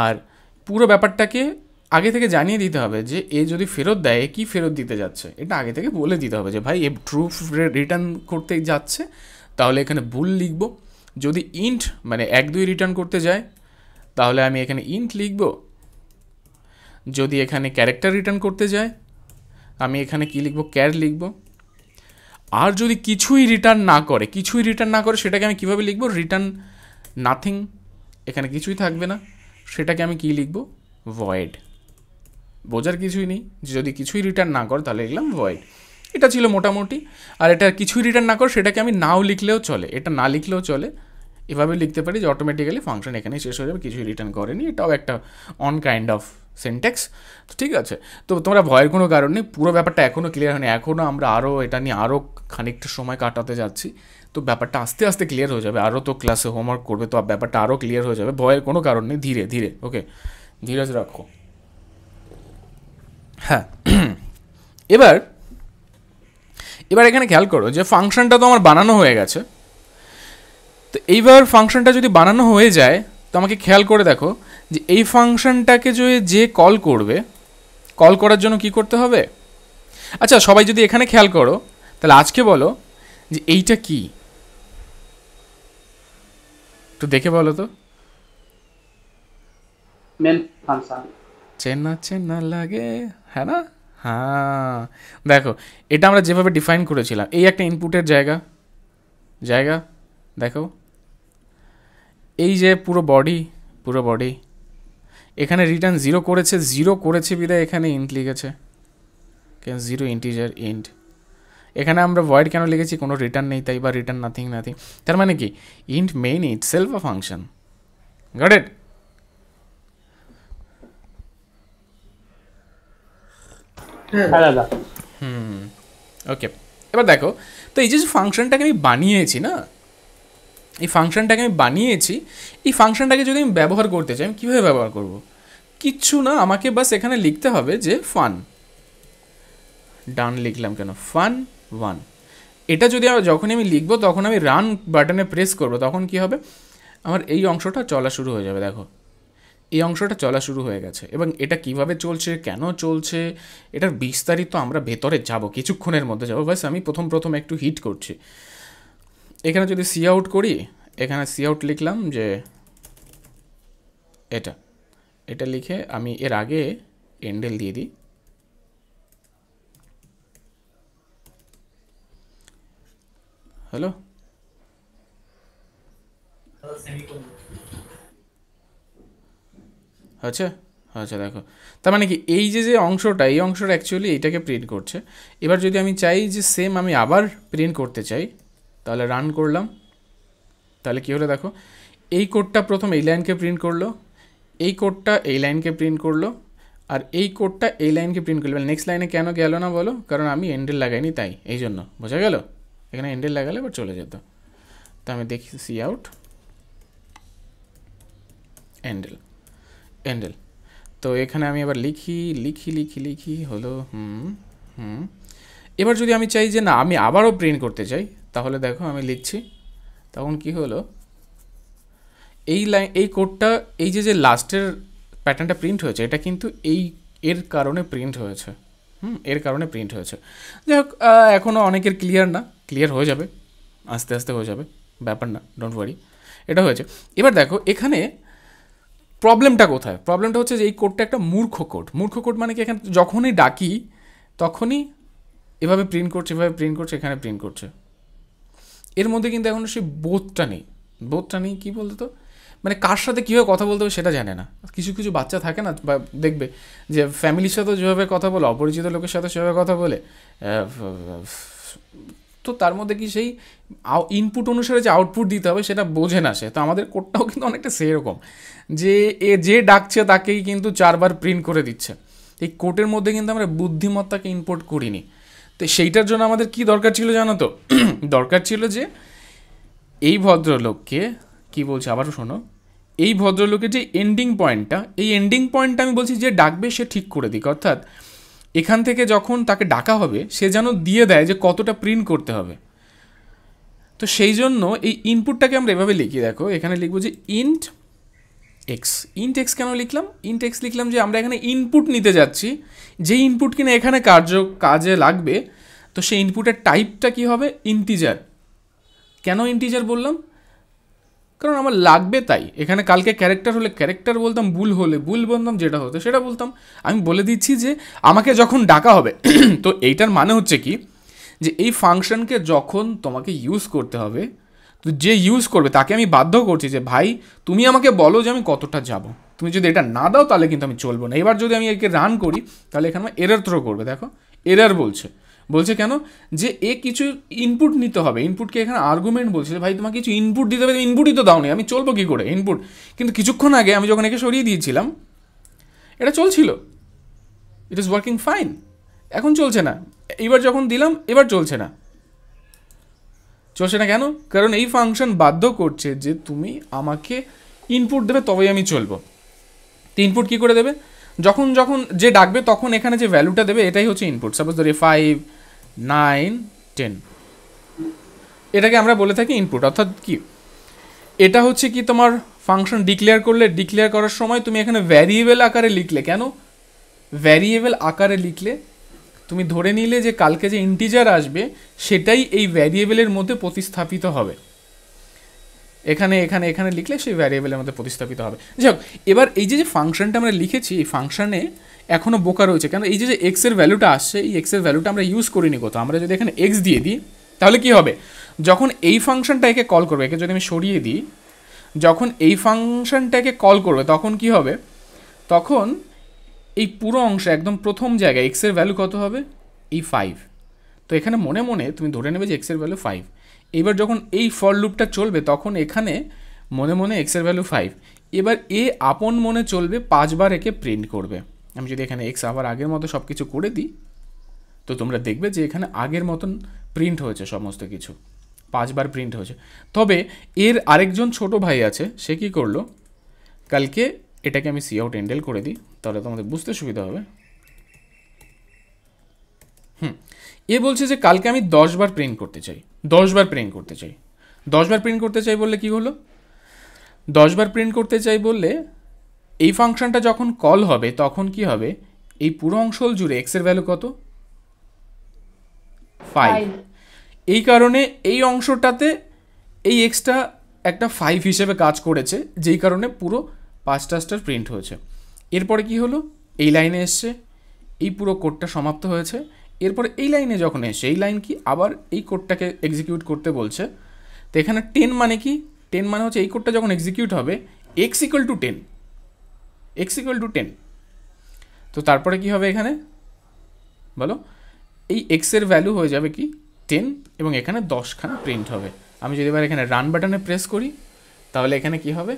আর পুরো ব্যাপারটাকে আগে থেকে জানিয়ে দিতে হবে যে এ যদি ফেরত দেয় কি ফেরত দিতে যাচ্ছে, এটা আগে থেকে বলে দিতে হবে যে ভাই এ ট্রু রিটার্ন করতে যাচ্ছে, তাহলে এখানে বুল লিখব। যদি ইন্ট মানে 1 2 রিটার্ন করতে যায় তাহলে আমি এখানে ইন্ট লিখব। যদি এখানে ক্যারেক্টার রিটার্ন করতে যায় আমি এখানে কি লিখব, ক্যার লিখব। আর যদি কিছুই রিটার্ন না করে সেটাকে আমি কীভাবে লিখব, রিটার্ন নাথিং, এখানে কিছুই থাকবে না, সেটাকে আমি কি লিখব, ভয়েড। বোঝার কিছুই নেই, যদি কিছুই রিটার্ন না করে তাহলে লিখলাম ভয়েড। এটা ছিল মোটামুটি। আর এটা কিছুই রিটার্ন না করে সেটাকে আমি নাও লিখলেও চলে, এটা না লিখলেও চলে, এভাবে লিখতে পারি যে অটোমেটিক্যালি ফাংশন এখানেই শেষ হয়ে যাবে, কিছুই রিটার্ন করেনি। এটাও একটা অন কাইন্ড অফ সিনট্যাক্স। তো ঠিক আছে, তো তোমরা ভয়ের কোনো কারণ নেই, পুরো ব্যাপারটা এখনও ক্লিয়ার হয়নি, এখনও আমরা আরও এটা নিয়ে আরও খানিকটা সময় কাটাতে যাচ্ছি। তো ব্যাপারটা আস্তে আস্তে ক্লিয়ার হয়ে যাবে, আরও তো ক্লাসে হোমওয়ার্ক করবে, তো ব্যাপারটা আরও ক্লিয়ার হয়ে যাবে, ভয়ের কোনো কারণ নেই, ধীরে ধীরে। ওকে, ধীরজ রাখো। হ্যাঁ, এবার এখানে খেয়াল করো যে ফাংশনটা তো আমার বানানো হয়ে গেছে। তো এইবার ফাংশনটা যদি বানানো হয়ে যায় তো আমাকে খেয়াল করে দেখো যে এই ফাংশনটাকে যে কল করবে, কল করার জন্য কি করতে হবে। আচ্ছা সবাই যদি এখানে খেয়াল করো তাহলে আজকে বলো যে এইটা কি, একটু দেখে বলো তো। Main function. চেনা চেনা লাগে, হ্যাঁ না? হ্যাঁ দেখো, এটা আমরা যেভাবে ডিফাইন করেছিলাম, এই একটা ইনপুটের জায়গা দেখো, এই যে পুরো বডি এখানে রিটার্ন 0 করেছে বিদায় এখানে ইন্ট লিখেছে, কেন 0 ইন্টিজার ইন্ট। এখানে আমরা ভয়েড কেন লিখেছি, কোনো রিটার্ন নেই তাই, বা রিটার্ন নাথিং। তার মানে কি, int main itself a function. Got it? Okay, এবার দেখো, তো এই যে ফাংশনটাকে আমি বানিয়েছি না, এই ফাংশনটাকে যদি আমি ব্যবহার করতে চাই, আমি কীভাবে ব্যবহার করব? কিচ্ছু না, আমাকে বাস এখানে লিখতে হবে যে ফান, ডান লিখলাম কেন, fun1। এটা যদি যখনই আমি লিখবো তখন আমি রান বাটনে প্রেস করব, তখন কি হবে, আমার এই অংশটা চলা শুরু হয়ে যাবে। দেখো এই অংশটা চলা শুরু হয়ে গেছে, এবং এটা কিভাবে চলছে, কেন চলছে, এটার বিস্তারিত আমরা ভেতরে যাব, কিছুক্ষণের মধ্যে যাব। বাস আমি প্রথম একটু হিট করছি। এখানে যদি সি আউট করি, এখানে সি আউট লিখলাম যে এটা লিখে আমি এর আগে এন্ডেল দিয়ে দিই। হ্যালো, আচ্ছা দেখো, তার মানে কি এই যে অংশটা, এই অংশটা অ্যাকচুয়ালি এইটাকে প্রিন্ট করছে। এবার যদি আমি চাই যে সেম আমি আবার প্রিন্ট করতে চাই, তাহলে রান করলাম, তাহলে কী হলো দেখো, এই কোডটা প্রথম এই লাইনকে প্রিন্ট করলো, এই কোডটা এই লাইনকে প্রিন্ট করলো, আর এই কোডটা এই লাইনকে প্রিন্ট করলো। নেক্সট লাইনে কেন গেল না বলো, কারণ আমি এন্ডেল লাগাইনি তাই, এই জন্য। বোঝা গেল? এখানে এন্ডেল লাগালে এবার চলে যেত। তো আমি দেখি সি আউট, এন্ডেল এন্ডেল। তো এখানে আমি এবার লিখি লিখি লিখি লিখি হলো এবার যদি আমি চাই যে না আমি আবারও প্রিন্ট করতে চাই, তাহলে দেখো আমি লিখছি, তখন কি হলো, এই লাইন এই কোডটা এই যে লাস্টের প্যাটার্নটা প্রিন্ট হয়েছে এটা কিন্তু এর কারণে প্রিন্ট হয়েছে, এর কারণে প্রিন্ট হয়েছে। যাই হোক, এখনও অনেকের ক্লিয়ার না, ক্লিয়ার হয়ে যাবে, আস্তে আস্তে হয়ে যাবে, ব্যাপার না, ডোন্ট ওয়ারি, এটা হয়েছে। এবার দেখো এখানে প্রবলেমটা কোথায়, প্রবলেমটা হচ্ছে যে এই কোডটা একটা মূর্খ কোড। মূর্খ কোড মানে কি, এখানে যখনই ডাকি তখনই এভাবে প্রিন্ট করছে, এভাবে প্রিন্ট করছে, এখানে প্রিন্ট করছে। এর মধ্যে কিন্তু এখন সেই বোধটা নেই, বোধটা নেই কী বলতো, তো মানে কার সাথে কীভাবে কথা বলতে হবে সেটা জানে না। কিছু কিছু বাচ্চা থাকে না, বা দেখবে যে ফ্যামিলির সাথেও যেভাবে কথা বলে, অপরিচিত লোকের সাথে সেভাবে কথা বলে, তো তার মধ্যে কি সেই ইনপুট অনুসারে যে আউটপুট দিতে হবে সেটা বোঝে না সে। তো আমাদের কোডটাও কিন্তু অনেকটা সেরকম, যে যে ডাকছে তাকেই কিন্তু 4 বার প্রিন্ট করে দিচ্ছে। এই কোডের মধ্যে কিন্তু আমরা বুদ্ধিমত্তাকে ইনপুট করিনি। তো সেইটার জন্য আমাদের কি দরকার ছিল জানো তো, দরকার ছিল যে এই ভদ্রলোককে, কি বলছে আবারও শোনো, এই ভদ্রলোকের যে এন্ডিং পয়েন্টটা, এই এন্ডিং পয়েন্টটা আমি বলছি যে ডাকবে সে ঠিক করে দিক, অর্থাৎ এখান থেকে যখন তাকে ডাকা হবে সে যেন দিয়ে দেয় যে কতটা প্রিন্ট করতে হবে। তো সেই জন্য এই ইনপুটটাকে আমরা এভাবে লিখি, দেখো এখানে লিখবো যে ইন্ট এক্স। ইন্ট এক্স কেন লিখলাম, ইন্ট এক্স লিখলাম যে আমরা এখানে ইনপুট নিতে যাচ্ছি, যে ইনপুট কিনা এখানে কাজে লাগবে। তো সেই ইনপুটের টাইপটা কি হবে, ইন্টিজার। কেন ইন্টিজার বললাম, কারণ আমার লাগবে তাই। এখানে কালকে ক্যারেক্টার হলে ক্যারেক্টার বলতাম, বুল হলে বুল বলতাম, যেটা হতো সেটা বলতাম। আমি বলে দিচ্ছি যে আমাকে যখন ডাকা হবে তো এইটার মানে হচ্ছে কি, যে এই ফাংশনকে যখন তোমাকে ইউজ করতে হবে, তো যে ইউজ করবে তাকে আমি বাধ্য করছি যে ভাই তুমি আমাকে বলো যে আমি কতটা যাব, তুমি যদি এটা না দাও তাহলে কিন্তু আমি চলবো না। এবার যদি আমি একে রান করি তাহলে এখানে আমার এরর থ্রো করবে, দেখো এরর বলছে কেন, যে এ কিছু ইনপুট নিতে হবে। ইনপুটকে এখানে আর্গুমেন্ট বলছে যে ভাই তোমাকে কিছু ইনপুট দিতে হবে, ইনপুটই তো দাওনি, আমি চলবো কী করে ইনপুট। কিন্তু কিছুক্ষণ আগে আমি যখন একে সরিয়ে দিয়েছিলাম এটা চলছিল, ইট ইজ ওয়ার্কিং ফাইন, এখন চলছে না। এবার যখন দিলাম এবার চলছে না কেন, কারণ এই ফাংশন বাধ্য করছে যে তুমি আমাকে ইনপুট দেবে তবেই আমি চলবো। তো ইনপুট কী করে দেবে, যখন যখন যে ডাকবে তখন এখানে যে ভ্যালুটা দেবে এটাই হচ্ছে ইনপুট। সাপোজ ধরি 5, 9, 10, এটাকে আমরা বলে থাকি ইনপুট। অর্থাৎ কি, এটা হচ্ছে কি তোমার ফাংশন ডিক্লেয়ার করলে, ডিক্লেয়ার করার সময় তুমি এখানে ভ্যারিয়েবল আকারে লিখলে, কেন ভ্যারিয়েবল আকারে লিখলে তুমি ধরে নিলে যে কালকে যে ইন্টিজার আসবে সেটাই এই ভ্যারিয়েবলের মধ্যে প্রতিস্থাপিত হবে। এখানে এখানে এখানে লিখলে সেই ভ্যারিয়েবলের মধ্যে প্রতিস্থাপিত হবে। যাই হোক, এবার এই যে ফাংশনটা আমরা লিখেছি, এই ফাংশনে এখনও বোকা রয়েছে, কেন এই যে এক্সের ভ্যালুটা আসছে, এই এক্সের ভ্যালুটা আমরা ইউজ করিনি কোথাও। আমরা যদি এখানে এক্স দিয়ে দিই তাহলে কি হবে, যখন এই ফাংশনটা একে কল করবে, একে যদি আমি সরিয়ে দিই, যখন এই ফাংশনটাকে কল করবে তখন কি হবে, তখন এই পুরো অংশ একদম প্রথম জায়গায় এক্সের ভ্যালু কত হবে, এই 5। তো এখানে মনে মনে তুমি ধরে নেবে যে এক্সের ভ্যালু 5। এবার যখন এই ফর লুপটা চলবে তখন এখানে মনে মনে এক্সের ভ্যালু 5। এবার এ আপন মনে চলবে 5 বার একে প্রিন্ট করবে। আমি যদি এখানে এক্স আবার আগের মতো সব কিছু করে দিই তো তোমরা দেখবে যে এখানে আগের মতন প্রিন্ট হয়েছে, সমস্ত কিছু 5 বার প্রিন্ট হয়েছে। তবে এর আরেকজন ছোট ভাই আছে, সে কী করলো, কালকে এটাকে আমি সি আউট এন্ডেল করে দিই তাহলে তোমাদের বুঝতে সুবিধা হবে। এ বলছে যে কালকে আমি 10 বার প্রিন্ট করতে চাই, 10 বার প্রিন্ট করতে চাই। 10 বার প্রিন্ট করতে চাই বললে কি হলো, 10 বার প্রিন্ট করতে চাই বললে এই ফাংশনটা যখন কল হবে তখন কি হবে, এই পুরো অংশ জুড়ে এক্সের ভ্যালু কত, 5। এই কারণে এই অংশটাতে এই এক্সটা একটা 5 হিসেবে কাজ করেছে, যেই কারণে পুরো 5টা স্টার প্রিন্ট হয়েছে। এরপরে কি হলো, এই লাইনে এসছে, এই পুরো কোডটা সমাপ্ত হয়েছে। এরপরে এই লাইনে যখন এসে এই লাইন কি আবার এই কোডটাকে এক্সিকিউট করতে বলছে। তো এখানে 10 মানে কি, 10 মানে হচ্ছে এই কোডটা যখন এক্সিকিউট হবে x equal to 10, x equal to 10। তো তারপরে কি হবে এখানে বলো, এই এক্সের ভ্যালু হয়ে যাবে কি 10 এবং এখানে 10খানা প্রিন্ট হবে। আমি যদি এবার এখানে রান বাটনে প্রেস করি তাহলে এখানে কি হবে,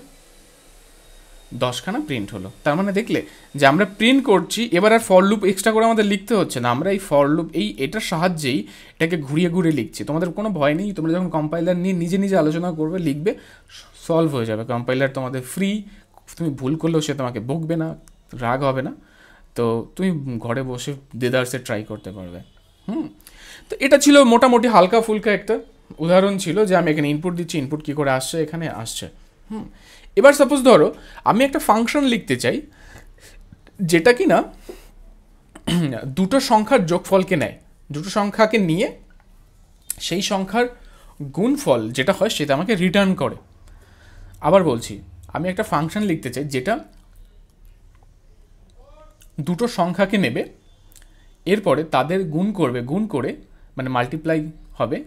10খানা প্রিন্ট হলো। তার মানে দেখলে যে আমরা প্রিন্ট করছি, এবার আর ফর লুপ এক্সট্রা করে আমাদের লিখতে হচ্ছে না, আমরা এই ফর লুপ এটার সাহায্যেই এটাকে ঘুরিয়ে ঘুরিয়ে লিখছি। তোমাদের কোনো ভয় নেই, তোমরা যখন কম্পাইলার নিয়ে নিজে নিজে আলোচনা করবে লিখবে, সলভ হয়ে যাবে। কম্পাইলার তোমাদের ফ্রি, তুমি ভুল করলেও সে তোমাকে বকবে না, রাগ হবে না, তো তুমি ঘরে বসে দেদারসে ট্রাই করতে পারবে। তো এটা ছিল মোটামুটি হালকা ফুলকা একটা উদাহরণ ছিল যে আমি এখানে ইনপুট দিচ্ছি, ইনপুট কী করে আসছে এখানে আসছে। এবার সাপোজ ধরো আমি একটা ফাংশন লিখতে চাই যেটা কি না দুটো সংখ্যার যোগফলকে নেয়, দুটো সংখ্যাকে নিয়ে সেই সংখ্যার গুণফল যেটা হয় সেটা আমাকে রিটার্ন করে। আবার বলছি, আমি একটা ফাংশন লিখতে চাই যেটা দুটো সংখ্যাকে নেবে, এরপরে তাদের গুণ করবে, গুণ করে মানে মাল্টিপ্লাই হবে,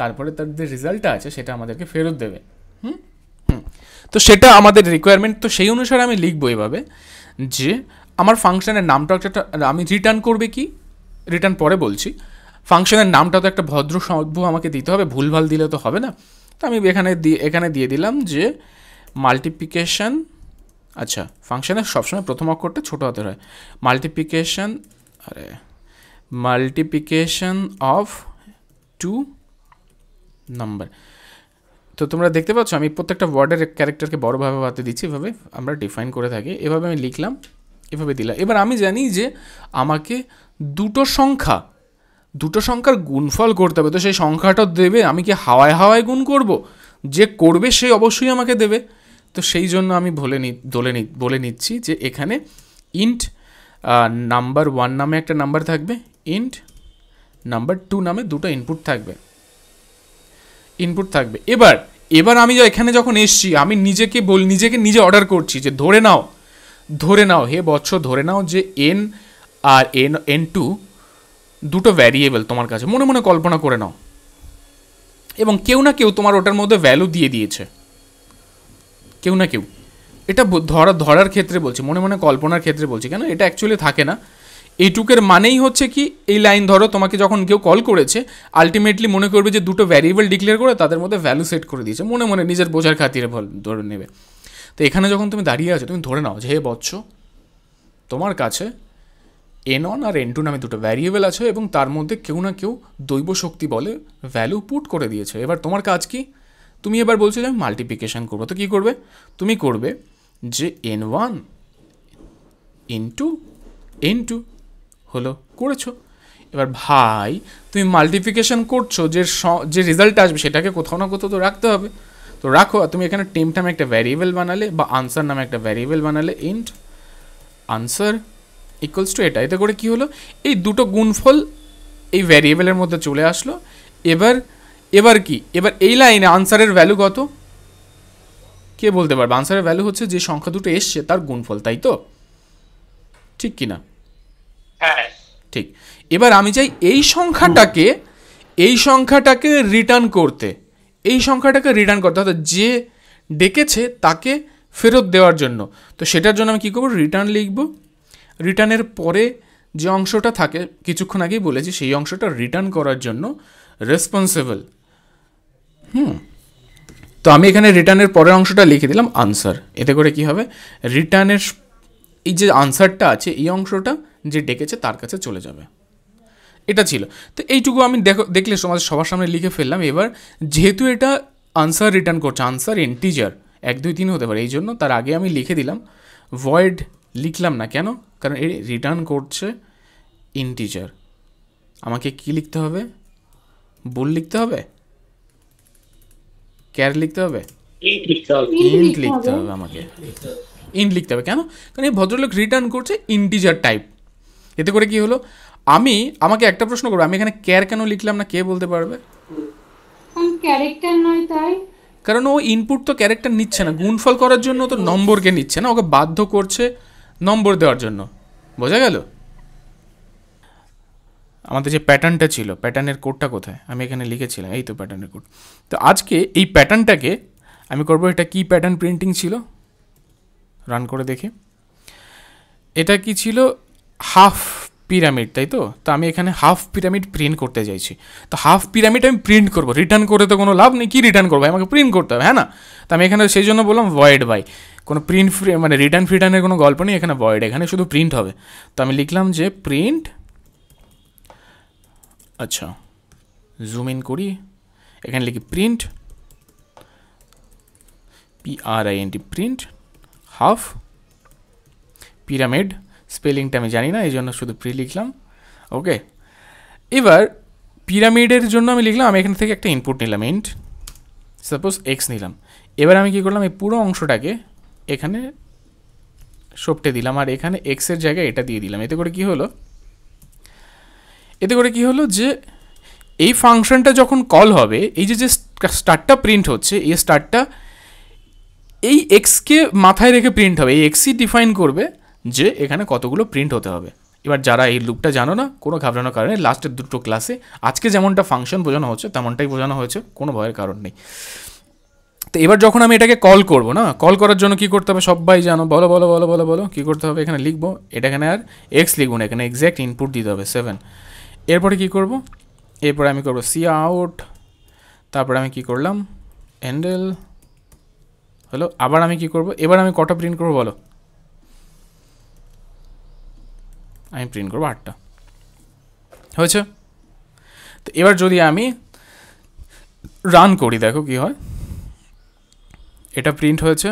তারপরে তার যে রেজাল্টটা আছে সেটা আমাদেরকে ফেরত দেবে। তো সেটা আমাদের রিকোয়ারমেন্ট, তো সেই অনুসারে আমি লিখবো এভাবে যে আমার ফাংশনের নামটা একটা আমি রিটার্ন করবে কি, রিটার্ন পরে বলছি, ফাংশনের নামটা তো একটা ভদ্র সভ্য আমাকে দিতে হবে, ভুলভাল দিলে তো হবে না। তো আমি এখানে দিয়ে দিলাম যে মাল্টিপ্লিকেশন, আচ্ছা ফাংশনের সবসময় প্রথম অক্ষরটা ছোটো হাতের হয়, মাল্টিপ্লিকেশন অফ টু নাম্বার। তো তোমরা দেখতে পাচ্ছ আমি প্রত্যেকটা ওয়ার্ডের ক্যারেক্টারকে বড়োভাবে হাতে দিচ্ছি, এভাবে আমরা ডিফাইন করে থাকি, এভাবে আমি লিখলাম, এভাবে দিলাম। এবার আমি জানি যে আমাকে দুটো সংখ্যার গুণফল করতে হবে, তো সেই সংখ্যাটা দেবে, আমি কি হাওয়ায় হাওয়ায় গুণ করব? যে করবে সে অবশ্যই আমাকে দেবে। তো সেই জন্য আমি বলে নিচ্ছি যে এখানে ইন্ট নাম্বার 1 নামে একটা নাম্বার থাকবে, ইন্ট নাম্বার 2 নামে দুটো ইনপুট থাকবে। এবার আমি এখানে যখন এসছি আমি নিজে অর্ডার করছি যে ধরে নাও হে বৎস, ধরে নাও যে n আর n2 দুটো ভ্যারিয়েবল তোমার কাছে, মনে মনে কল্পনা করে নাও, এবং কেউ না কেউ তোমার ওটার মধ্যে ভ্যালু দিয়ে দিয়েছে, কেউ না কেউ। এটা ধরার ক্ষেত্রে বলছি, মনে মনে কল্পনার ক্ষেত্রে বলছি, কেন এটা অ্যাকচুয়ালি থাকে না। এইটুকের মানেই হচ্ছে কি, এই লাইন ধরো তোমাকে যখন কেউ কল করেছে আলটিমেটলি মনে করবে যে দুটো ভ্যারিয়েবল ডিক্লেয়ার করে তাদের মধ্যে ভ্যালু সেট করে দিয়েছে, মনে মনে নিজের বোঝার খাতিরে ধরে নেবে। তো এখানে যখন তুমি দাঁড়িয়ে আছো, তুমি ধরে নাও যে হে বৎস, তোমার কাছে n1 আর n2 নামে দুটো ভ্যারিয়েবল আছে এবং তার মধ্যে কেউ না কেউ দৈব শক্তি বলে ভ্যালু পুট করে দিয়েছে। এবার তোমার কাজ কি, তুমি এবার বলছো যে আমি মাল্টিপ্লিকেশন করবো, তো কী করবে, তুমি করবে যে n1 n2 হলো, করেছো। এবার ভাই তুমি মাল্টিপ্লিকেশন করছো, যে রেজাল্ট আসবে সেটাকে কোথাও না কোথাও তো রাখতে হবে, তো রাখো। তুমি এখানে টেম্প নামে একটা ভ্যারিয়েবল বানালে বা আনসার নামে একটা ভ্যারিয়েবল বানালে, ইন্ট আনসার ইকুয়ালস টু এটা, এতে করে কি হলো, এই দুটো গুণফল এই ভ্যারিয়েবলের মধ্যে চলে আসলো। এবার কি, এবার এই লাইনে আনসারের ভ্যালু কত, কে বলতে পারবে? আনসারের ভ্যালু হচ্ছে যে সংখ্যা দুটো এসছে তার গুণফল, তাই তো? ঠিক কি না? হ্যাঁ ঠিক। এবার আমি চাই এই সংখ্যাটাকে রিটার্ন করতে, অর্থাৎ যে ডেকেছে তাকে ফেরত দেওয়ার জন্য। তো সেটার জন্য আমি কী করবো, রিটার্ন লিখব। রিটার্নের পরে যে অংশটা থাকে, কিছুক্ষণ আগেই বলেছি, সেই অংশটা রিটার্ন করার জন্য রেসপন্সিবল। তো আমি এখানে রিটার্নের পরের অংশটা লিখে দিলাম আনসার। এতে করে কি হবে, রিটার্নের এই যে আনসারটা আছে এই অংশটা যে ডেকেছে তার কাছে চলে যাবে। এটা ছিল। তো এইটুকু আমি দেখলে তোমাদের সবার সামনে লিখে ফেললাম। এবার যেহেতু এটা আনসার রিটার্ন করছে, আনসার ইন্টিজার 1 2 3 হতে পারে, এই জন্য তার আগে আমি লিখে দিলাম ভয়েড, লিখলাম না কেন, কারণ এই রিটার্ন করছে ইন্টিজার। আমাকে কি লিখতে হবে, বুল লিখতে হবে, ক্যার লিখতে হবে, ইন্ট লিখতে হবে, আমাকে ইন্ট লিখতে হবে। কেন, কারণ এই ভদ্রলোক রিটার্ন করছে ইন্টিজার টাইপ। এতে করে কি হলো, আমাকে একটা প্রশ্ন করবো, আমি এখানে ক্যার কেন লিখলাম না, কে বলতে পারবে? ক্যারেক্টার নয় তাই, কারণ ও ইনপুট তো ক্যারেক্টার নিচ্ছে না, গুণফল করার জন্য তো নম্বরকে নিচ্ছে না, ওকে বাধ্য করছে নম্বর দেওয়ার জন্য। বোঝা গেল? আমাদের যে প্যাটার্নটা ছিল, প্যাটার্নের কোডটা কোথায়, আমি এখানে লিখেছিলাম, এই তো প্যাটার্নের কোড। তো আজকে এই প্যাটার্নটাকে আমি করবো, এটা কি প্যাটার্ন প্রিন্টিং ছিল, রান করে দেখি। এটা কি ছিল, হাফ পিরামিড, তাই তো? তো আমি এখানে হাফ পিরামিড প্রিন্ট করতে চাইছি। তো হাফ পিরামিড আমি প্রিন্ট করবো, রিটার্ন করে তো কোনো লাভ নেই, কি রিটার্ন করবো, আমাকে প্রিন্ট করতে হবে, হ্যাঁ না? তো আমি এখানে সেই জন্য বললাম ভয়েড বাই, কোনো প্রিন্ট মানে রিটার্ন ফিটার্নের কোনো গল্প নেই এখানে, ভয়েড, এখানে শুধু প্রিন্ট হবে। তো আমি লিখলাম যে প্রিন্ট, আচ্ছা জুম ইন করি, এখানে লিখি print, PRINT, print half pyramid, স্পেলিংটা আমি জানি না এই জন্য শুধু প্রি লিখলাম। ওকে, এবার পিরামিডের জন্য আমি লিখলাম, আমি এখান থেকে একটা ইনপুট নিলাম, ইন্ট সাপোজ এক্স নিলাম। এবার আমি কী করলাম, এই পুরো অংশটাকে এখানে সপটে দিলাম, আর এখানে এক্সের জায়গায় এটা দিয়ে দিলাম। এতে করে কি হলো যে এই ফাংশনটা যখন কল হবে, এই যে স্টারটা প্রিন্ট হচ্ছে, এই স্টারটা এই এক্সকে মাথায় রেখে প্রিন্ট হবে। এই এক্সই ডিফাইন করবে যে এখানে কতগুলো প্রিন্ট হতে হবে। এবার যারা এই লুপটা জানো না, কোনো ঘাবড়ানোর কারণে লাস্টের দুটো ক্লাসে আজকে যেমনটা ফাংশন বোঝানো হচ্ছে তেমনটাই বোঝানো হয়েছে, কোনো ভয়ের কারণ নেই। তো এবার যখন আমি এটাকে কল করবো না, কল করার জন্য কী করতে হবে সবাই জানো, বলো বলো বলো বলো বলো কী করতে হবে, এখানে লিখবো, এটা এখানে আর এক্স লিখবো না, এখানে এক্স্যাক্ট ইনপুট দিতে হবে 7। এরপরে কী করব, এরপরে আমি করবো সি আউট, তারপরে আমি কী করলাম হ্যান্ডেল হলো। আবার আমি কী করবো, এবার আমি কটা প্রিন্ট করবো বলো, আমি প্রিন্ট করবো 8টা, হয়েছে। তো এবার যদি আমি রান করি, দেখো কি হয়, এটা প্রিন্ট হয়েছে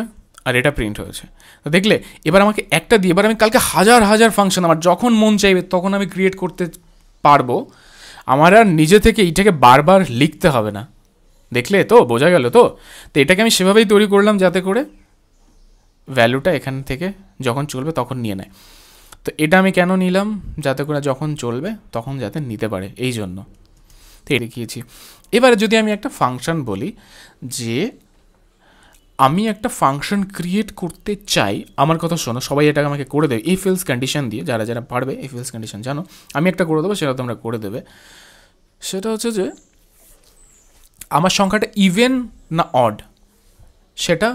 আর এটা প্রিন্ট হয়েছে। তো দেখলে এবার আমাকে একটা দিয়ে, এবার আমি কালকে হাজার হাজার ফাংশন আমার যখন মন চাইবে তখন আমি ক্রিয়েট করতে পারবো। আমার আর নিজে থেকে এইটাকে বারবার লিখতে হবে না। দেখলে তো, বোঝা গেল তো। তো এটাকে আমি সেভাবেই তৈরি করলাম যাতে করে ভ্যালুটা এখান থেকে যখন চলবে তখন নিয়ে নেয়। তো এটা আমি কেন নিলাম, যাতে করে যখন চলবে তখন যাতে নিতে পারে, এই জন্য তো এটা দেখিয়েছি। এবারে যদি আমি একটা ফাংশন বলি যে আমি একটা ফাংশন ক্রিয়েট করতে চাই, আমার কথা শোনো, সবাই এটাকে আমাকে করে দেবে ইফ এলস কন্ডিশন দিয়ে, যারা যারা পারবে ইফ এলস কন্ডিশন জানো, আমি একটা করে দেবো, সেটা তোমরা করে দেবে। সেটা হচ্ছে যে আমার সংখ্যাটা ইভেন না অড সেটা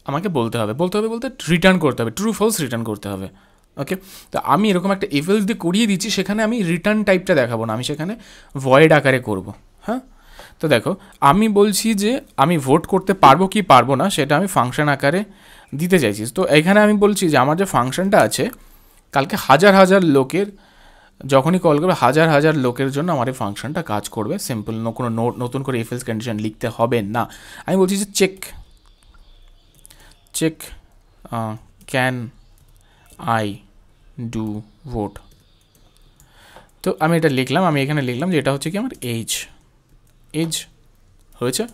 আমাকে বলতে হবে বলতে রিটার্ন করতে হবে, ট্রু ফলস রিটার্ন করতে হবে। ওকে, তো আমি এরকম একটা ইফ এলস দিয়ে করিয়ে দিচ্ছি, সেখানে আমি রিটার্ন টাইপটা দেখাবো না, আমি সেখানে ভয়েড আকারে করব। হ্যাঁ, তো দেখো আমি বলছি যে আমি ভোট করতে পারবো কি পারবো না সেটা আমি ফাংশন আকারে দিতে চাইছি। তো এখানে আমি বলছি যে আমার যে ফাংশনটা আছে কালকে হাজার হাজার লোকের যখনই কল করবে, হাজার হাজার লোকের জন্য আমার এই ফাংশনটা কাজ করবে, সিম্পল, কোনো নতুন করে ইফ এলস কন্ডিশন লিখতে হবে না। আমি বলছি যে check can I do vote. তো আমি এটা লিখলাম, আমি এখানে লিখলাম যে এটা হচ্ছে কি আমার এজ হয়েছে।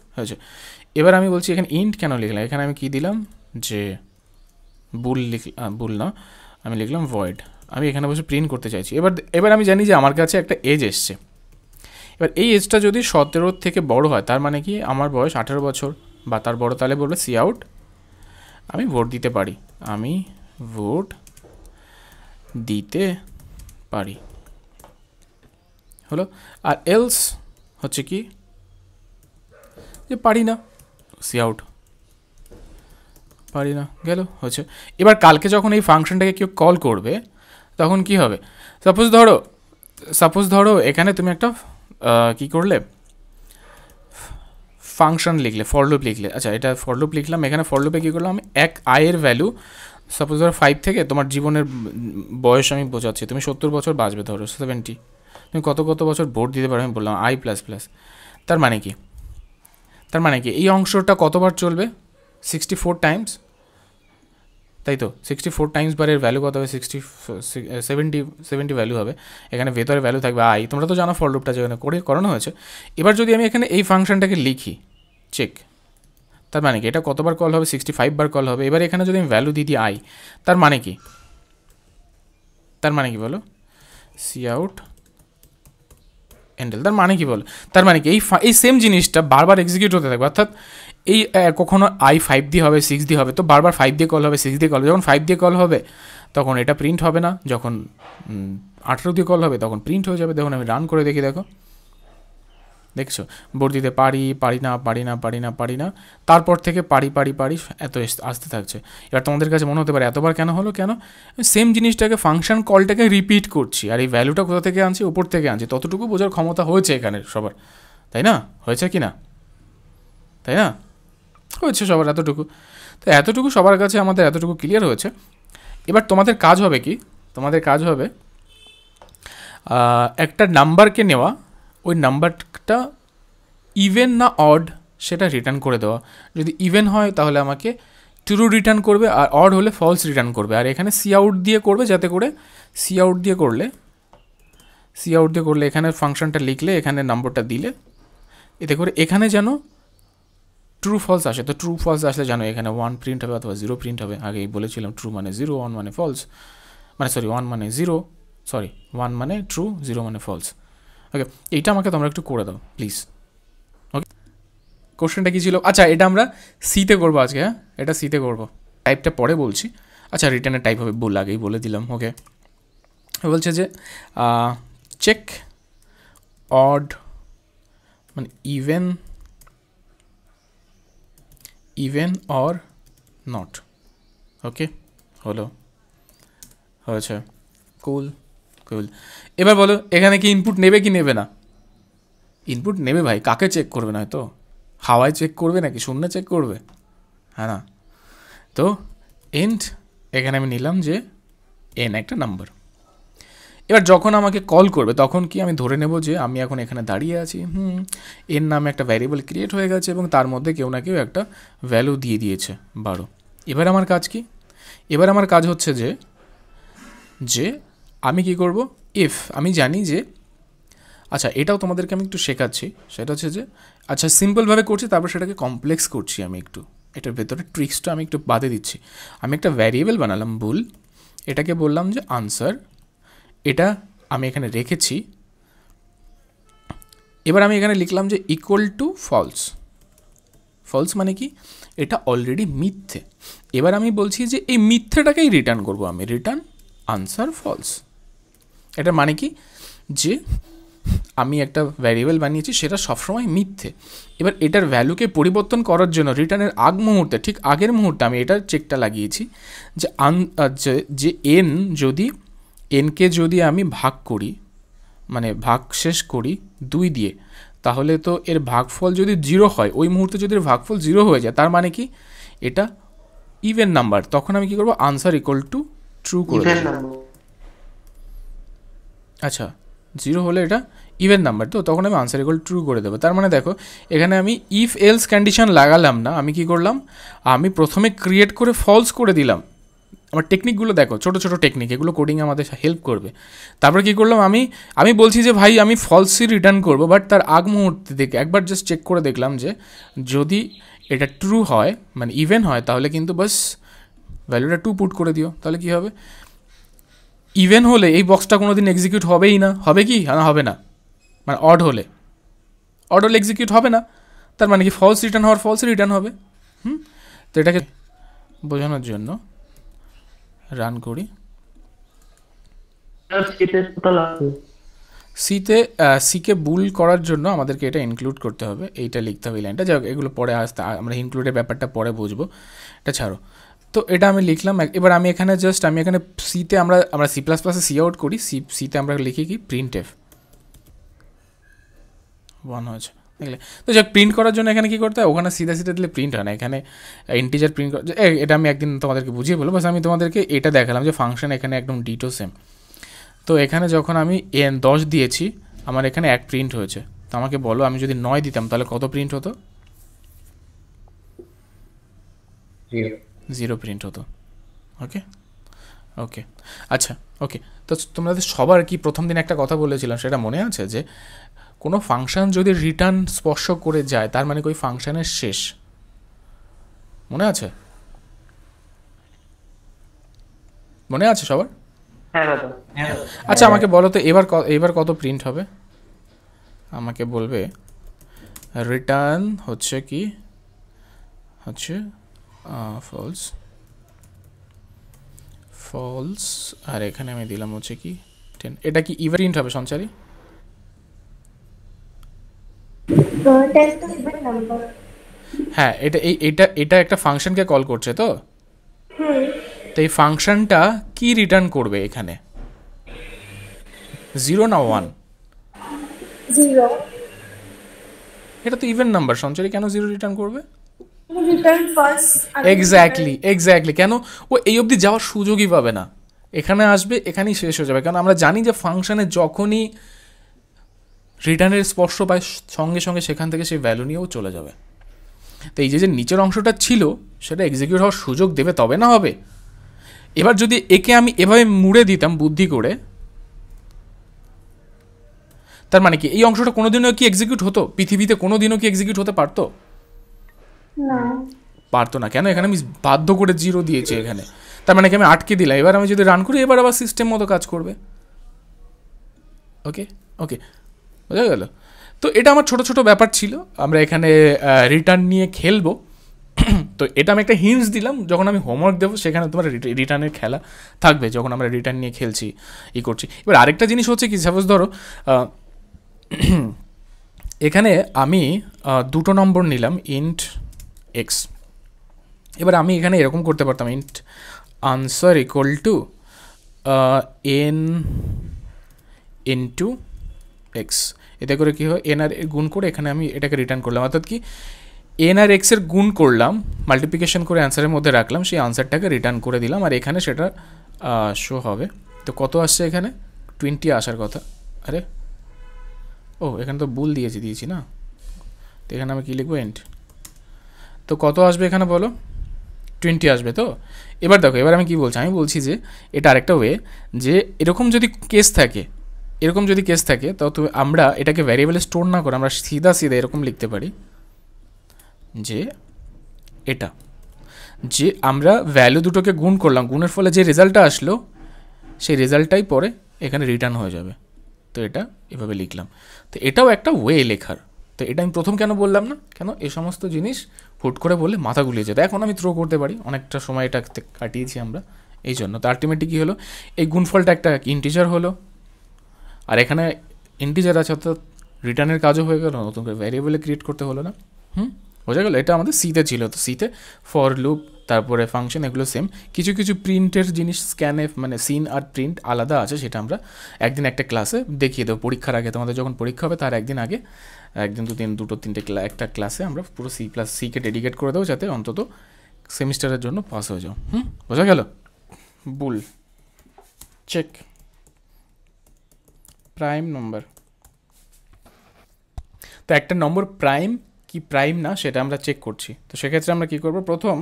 এবার আমি বলছি এখানে ইন্ট কেন লিখলাম, এখানে আমি কি দিলাম যে বুল না, আমি লিখলাম ভয়েড। আমি এখানে বসে প্রিন্ট করতে চাইছি। এবার আমি জানি যে আমার কাছে একটা এজ এসছে। এবার এই এজটা যদি 17 থেকে বড় হয়, তার মানে কি আমার বয়স 18 বছর বা তার বড়, তাহলে বলবে সি আউট, আমি ভোট দিতে পারি, আমি ভোট দিতে পারি হলো। আর এলস হচ্ছে কি যে পারি না, সি আউট, পারি না, গেল, হচ্ছে। এবার কালকে যখন এই ফাংশনটাকে কেউ কল করবে তখন কি হবে, সাপোজ ধরো এখানে তুমি একটা কি করলে, ফাংশন লিখলে, ফর লুপ লিখলে। আচ্ছা, এটা ফর লুপ লিখলাম, এখানে ফর লুপে কী করলাম, আমি এক আয়ের ভ্যালু, সাপোজ ধরো 5 থেকে তোমার জীবনের বয়স আমি বোঝাচ্ছি, তুমি 70 বছর বাঁচবে, ধরো 70, তুমি কত বছর ভোট দিতে পারো আমি বললাম আই প্লাস প্লাস। তার মানে কি এই অংশটা কতবার চলবে, 64 টাইমস, তাই তো 64 টাইমস বারের ভ্যালু কত হবে, 70 ভ্যালু হবে। এখানে ভেতরে ভ্যালু থাকবে আই, তোমরা তো জানো ফর লুপটা যেখানে করানো হয়েছে। এবার যদি আমি এখানে এই ফাংশনটাকে লিখি চেক, তার মানে কি এটা কতবার কল হবে, 65 বার কল হবে। এবার এখানে যদি আমি ভ্যালু দিই আই, তার মানে কি বলো, সি আউট এন্ডেল, তার মানে কি বলো, তার মানে কি এই সেম জিনিসটা বারবার এক্সিকিউট হতে থাকবে। অর্থাৎ এই কখনো আই 5 দিয়ে হবে, 6 দিয়ে হবে, তো বারবার 5 দিয়ে কল হবে, 6 দিয়ে কল হবে। যখন 5 দিয়ে কল হবে তখন এটা প্রিন্ট হবে না, যখন 18 দিয়ে কল হবে তখন প্রিন্ট হয়ে যাবে। দেখুন আমি রান করে দেখি, দেখছো ভোট দিতে পারি না, তারপর থেকে পারি এত আসতে থাকছে। এবার তোমাদের কাছে মনে হতে পারে এতবার কেন হলো, কেন সেম জিনিসটাকে ফাংশন কলটাকে রিপিট করছি, আর এই ভ্যালুটা কোথা থেকে আনছি, উপর থেকে আনছি। ততটুকু বোঝার ক্ষমতা হয়েছে এখানে সবার, তাই না, হয়েছে কি না, তাই না, হয়েছে সবার এতটুকু। তো এতটুকু সবার কাছে আমাদের এতটুকু ক্লিয়ার হয়েছে। এবার তোমাদের কাজ হবে কি, একটা নাম্বারকে নেওয়া, ওই নাম্বারটা ইভেন না অড সেটা রিটার্ন করে দেওয়া। যদি ইভেন হয় তাহলে আমাকে ট্রু রিটার্ন করবে, আর অড হলে ফলস রিটার্ন করবে। আর এখানে সি আউট দিয়ে করবে, যাতে করে সি আউট দিয়ে করলে এখানে ফাংশনটা লিখলে, এখানে নম্বরটা দিলে, এতে করে এখানে যেন ট্রু ফলস আসে। তো ট্রু ফলস আসলে জানো এখানে 1 প্রিন্ট হবে অথবা 0 প্রিন্ট হবে। আগেই বলেছিলাম ট্রু মানে 0, 1 মানে ফলস, মানে সরি 1 মানে 0, সরি 1 মানে ট্রু, 0 মানে ফলস। ওকে, এইটা আমাকে তোমরা একটু করে দাও প্লিজ। ওকে, কোশ্চেনটা কী ছিল? আচ্ছা, এটা আমরা সিতে করবো আজকে। হ্যাঁ, এটা সিতে করবো, টাইপটা পরে বলছি। আচ্ছা, রিটার্নের টাইপ হবে আগেই বলে দিলাম। ওকে, বলছে যে চেক অড মানে ইভেন অর নট। ওকে, হয়েছে, কুল। এবার বলো এখানে কি ইনপুট নেবে কি নেবে না? ইনপুট নেবে ভাই। কাকে চেক করবে? না তো হাওয়ায় চেক করবে নাকি শূন্যে চেক করবে? হ্যাঁ না? তো এন্ড এখানে আমি নিলাম যে এন একটা নাম্বার। এবার যখন আমাকে কল করবে তখন কি আমি ধরে নেব যে আমি এখন এখানে দাঁড়িয়ে আছি, এর নামে একটা ভ্যারিয়েবল ক্রিয়েট হয়ে গেছে এবং তার মধ্যে কেউ না কেউ একটা ভ্যালু দিয়ে দিয়েছে 12। এবার আমার কাজ কি? এবার আমার কাজ হচ্ছে যে আমি কি করব, ইফ আমি জানি যে, আচ্ছা এটাও তোমাদেরকে আমি একটু শেখাচ্ছি, সেটা হচ্ছে যে, আচ্ছা সিম্পলভাবে করছি, তারপর সেটাকে কমপ্লেক্স করছি আমি একটু, এটার ভেতরে ট্রিক্সটা আমি একটু বাদে দিচ্ছি। আমি একটা ভ্যারিয়েবল বানালাম বুল, এটাকে বললাম যে আনসার, এটা আমি এখানে রেখেছি। এবার আমি এখানে লিখলাম যে ইকুয়াল টু ফলস। ফলস মানে কি? এটা অলরেডি মিথ্যে। এবার আমি বলছি যে এই মিথ্যেটাকেই রিটার্ন করব আমি, রিটার্ন আনসার ফলস। এটা মানে কি? যে আমি একটা ভ্যারিয়েবল বানিয়েছি সেটা সবসময় মিথ্যে। এবার এটার ভ্যালুকে পরিবর্তন করার জন্য রিটার্নের আগ মুহূর্তে, ঠিক আগের মুহূর্তে আমি এটার চেকটা লাগিয়েছি যে এনকে যদি আমি ভাগ করি, মানে ভাগ শেষ করি 2 দিয়ে, তাহলে তো এর ভাগফল যদি 0 হয়, ওই মুহূর্তে যদি এর ভাগফল 0 হয়ে যায়, তার মানে কি এটা ইভেন নাম্বার। তখন আমি কি করব, আনসার ইকুয়াল টু ট্রু করে দেব। আচ্ছা, 0 হলে এটা ইভেন নাম্বার, তো তখন আমি আনসার ইকুয়াল ট্রু করে দেবো। তার মানে দেখো এখানে আমি ইফ এলস কন্ডিশন লাগালাম না, আমি কি করলাম, আমি প্রথমে ক্রিয়েট করে ফলস করে দিলাম। আমার টেকনিকগুলো দেখো, ছোটো ছোটো টেকনিক, এগুলো কোডিংয়ে আমাদের হেল্প করবে। তারপর কী করলাম, আমি বলছি যে ভাই আমি ফলসই রিটার্ন করবো, বাট তার আগ মুহূর্তে দেখে একবার জাস্ট চেক করে দেখলাম যে যদি এটা ট্রু হয়, মানে ইভেন হয়, তাহলে কিন্তু বাস ভ্যালুটা 2 পুট করে দিও। তাহলে কী হবে, ইভেন হলে এই বক্সটা কোনো দিন এক্সিকিউট হবেই না। হবে কি? না, হবে না। মানে অড হলে এক্সিকিউট হবে না। তার মানে কি ফলস রিটার্ন হওয়ার ফলস রিটার্ন হবে। তো এটাকে বোঝানোর জন্য রান করি। সিকে বুল করার জন্য আমাদেরকে এটা ইনক্লুড করতে হবে, এইটা লিখতে হবে, এই লাইনটা। যাই হোক, এগুলো পরে আসতে, আমরা ইনক্লুডের ব্যাপারটা পরে বুঝবো, এটা ছাড়ো। তো এটা আমি লিখলাম। এবার আমি এখানে সিতে আমরা সি প্লাস প্লাসে সি আউট করি, সিতে আমরা লিখি কি প্রিন্ট এফ 1 হয়েছে, দেখলে তো। যাক, প্রিন্ট করার জন্য এখানে কী করতে হয়, ওখানে সিধা দিলে প্রিন্ট হয় না, এখানে ইন্টিজার প্রিন্ট এটা আমি একদিন তোমাদেরকে বুঝিয়ে বলবো। বাস আমি তোমাদেরকে এটা দেখালাম যে ফাংশন এখানে একদম ডিটো সেম। তো এখানে যখন আমি 10 দিয়েছি, আমার এখানে 1 প্রিন্ট হয়েছে। তো আমাকে বলো, আমি যদি 9 দিতাম তাহলে কত প্রিন্ট হতো? 0 প্রিন্ট হতো। ওকে, আচ্ছা, ওকে। তো তোমাদের সবার কি প্রথম দিন একটা কথা বলেছিলাম, সেটা মনে আছে যে কোনো ফাংশন যদি রিটার্ন স্পর্শ করে যায়, তার মানে ওই ফাংশনের শেষ। মনে আছে? মনে আছে সবার? আচ্ছা, আমাকে বলো তো এবার কত প্রিন্ট হবে? আমাকে বলবে রিটার্ন হচ্ছে কি, হচ্ছে ফলস, আর এখানে আমি দিলাম হচ্ছে কি 10। এটা কি ইভেন প্রিন্ট হবে সঞ্চারী? হ্যাঁ, এটা একটা ফাংশনকে কল করছে, তো এই ফাংশনটা কি রিটার্ন করবে এখানে, 0 না 1? 0। এটা তো ইভেন নাম্বার সঞ্চারী, কেন 0 রিটার্ন করবে? রিটার্ন ফালস। এক্স্যাক্টলি। কেন? ও এই অবধি যাওয়ার সুযোগই পাবে না, এখানে আসবে, এখানেই শেষ হয়ে যাবে। কারণ আমরা জানি যে ফাংশনে যখনই রিটার্নের স্পর্শ পায়, সঙ্গে সঙ্গে সেখান থেকে সেই ভ্যালু নিয়েও চলে যাবে। তো এই যে নিচের অংশটা ছিল সেটা এক্সিকিউট হওয়ার সুযোগ দেবে, তবে না হবে। এবার যদি একে আমি এভাবে মুড়ে দিতাম বুদ্ধি করে, তার মানে কি এই অংশটা কোনোদিনও কি এক্সিকিউট হতো? পৃথিবীতে কোনোদিনও কি এক্সিকিউট হতে পারতো? না। পারতো না। কেন? এখানে আমি বাধ্য করে 0 দিয়েছি এখানে, তার মানে কি আমি আটকে দিলাম। এবার আমি যদি রান করি, এবার আবার সিস্টেম মতো কাজ করবে। ওকে ওকে, বোঝা গেল? তো এটা আমার ছোট ছোট ব্যাপার ছিল, আমরা এখানে রিটার্ন নিয়ে খেলবো। তো এটা আমি একটা হিন্টস দিলাম, যখন আমি হোমওয়ার্ক দেবো সেখানে তোমার রিটার্নের খেলা থাকবে, যখন আমরা রিটার্ন নিয়ে খেলছি করছি। এবার আরেকটা জিনিস হচ্ছে কি, সাপোজ ধরো এখানে আমি 2 নম্বর নিলাম ইন্ট এক্স। এবার আমি এখানে এরকম করতে পারতাম, int answer equal to N into x. এতে করে কী হয়, এন আর গুণ করে এখানে আমি এটাকে রিটার্ন করলাম, অর্থাৎ কি এন আর এক্সের গুণ করলাম, মাল্টিপ্লিকেশন করে অ্যান্সারের মধ্যে রাখলাম, সেই আনসারটাকে রিটার্ন করে দিলাম, আর এখানে সেটা শো হবে। তো কত আসছে এখানে? 20 আসার কথা। আরে ও, এখানে তো ভুল দিয়েছি না, তো এখানে আমি কী লিখবো, এন্ড। তো কত আসবে এখানে বলো? 20 আসবে। তো এবার দেখো, এবার আমি কি বলছি, আমি বলছি যে এটা আরেকটা ওয়ে, যে এরকম যদি কেস থাকে তো আমরা এটাকে ভ্যারিয়েবলে স্টোর না করে আমরা সিধা এরকম লিখতে পারি যে এটা, যে আমরা ভ্যালু দুটোকে গুণ করলাম, গুণের ফলে যে রেজাল্টটা আসলো সেই রেজাল্টটাই পরে এখানে রিটার্ন হয়ে যাবে। তো এটা এভাবে লিখলাম। তো এটাও একটা ওয়ে লেখার। তো এটা আমি প্রথম কেন বললাম না, কেন এই সমস্ত জিনিস হুট করে বললে মাথা গুলিয়ে যেত। এখন আমি থ্রো করতে পারি, অনেকটা সময় এটা কাটিয়েছি আমরা এই জন্য। তো আলটিমেটলি কী হলো, এই গুণফলটা একটা ইন্টিজার হলো, আর এখানে ইন্টিজার আছে, অর্থাৎ রিটার্নের কাজও হয়ে গেল, নতুন করে ভ্যারিয়েবলে ক্রিয়েট করতে হলো না। বোঝা গেল? এটা আমাদের সিতে ছিল। তো সিতে ফর লুপ, তারপরে ফাংশন, এগুলো সেম। কিছু কিছু প্রিন্টের জিনিস, স্ক্যানএফ মানে সিন আর প্রিন্ট আলাদা আছে, সেটা আমরা একদিন একটা ক্লাসে দেখিয়ে দেবো। পরীক্ষার আগে, তোমাদের যখন পরীক্ষা হবে তার একদিন আগে, একদিন দুটো তিনটে একটা ক্লাসে আমরা পুরো সিকে ডেডিকেট করে দেবো, যাতে অন্তত সেমিস্টারের জন্য পাস হয়ে যাও। বোঝা গেল? বুল চেক প্রাইম নম্বর। তো একটা নম্বর প্রাইম কি প্রাইম না সেটা আমরা চেক করছি। তো সেক্ষেত্রে আমরা কী করব, প্রথম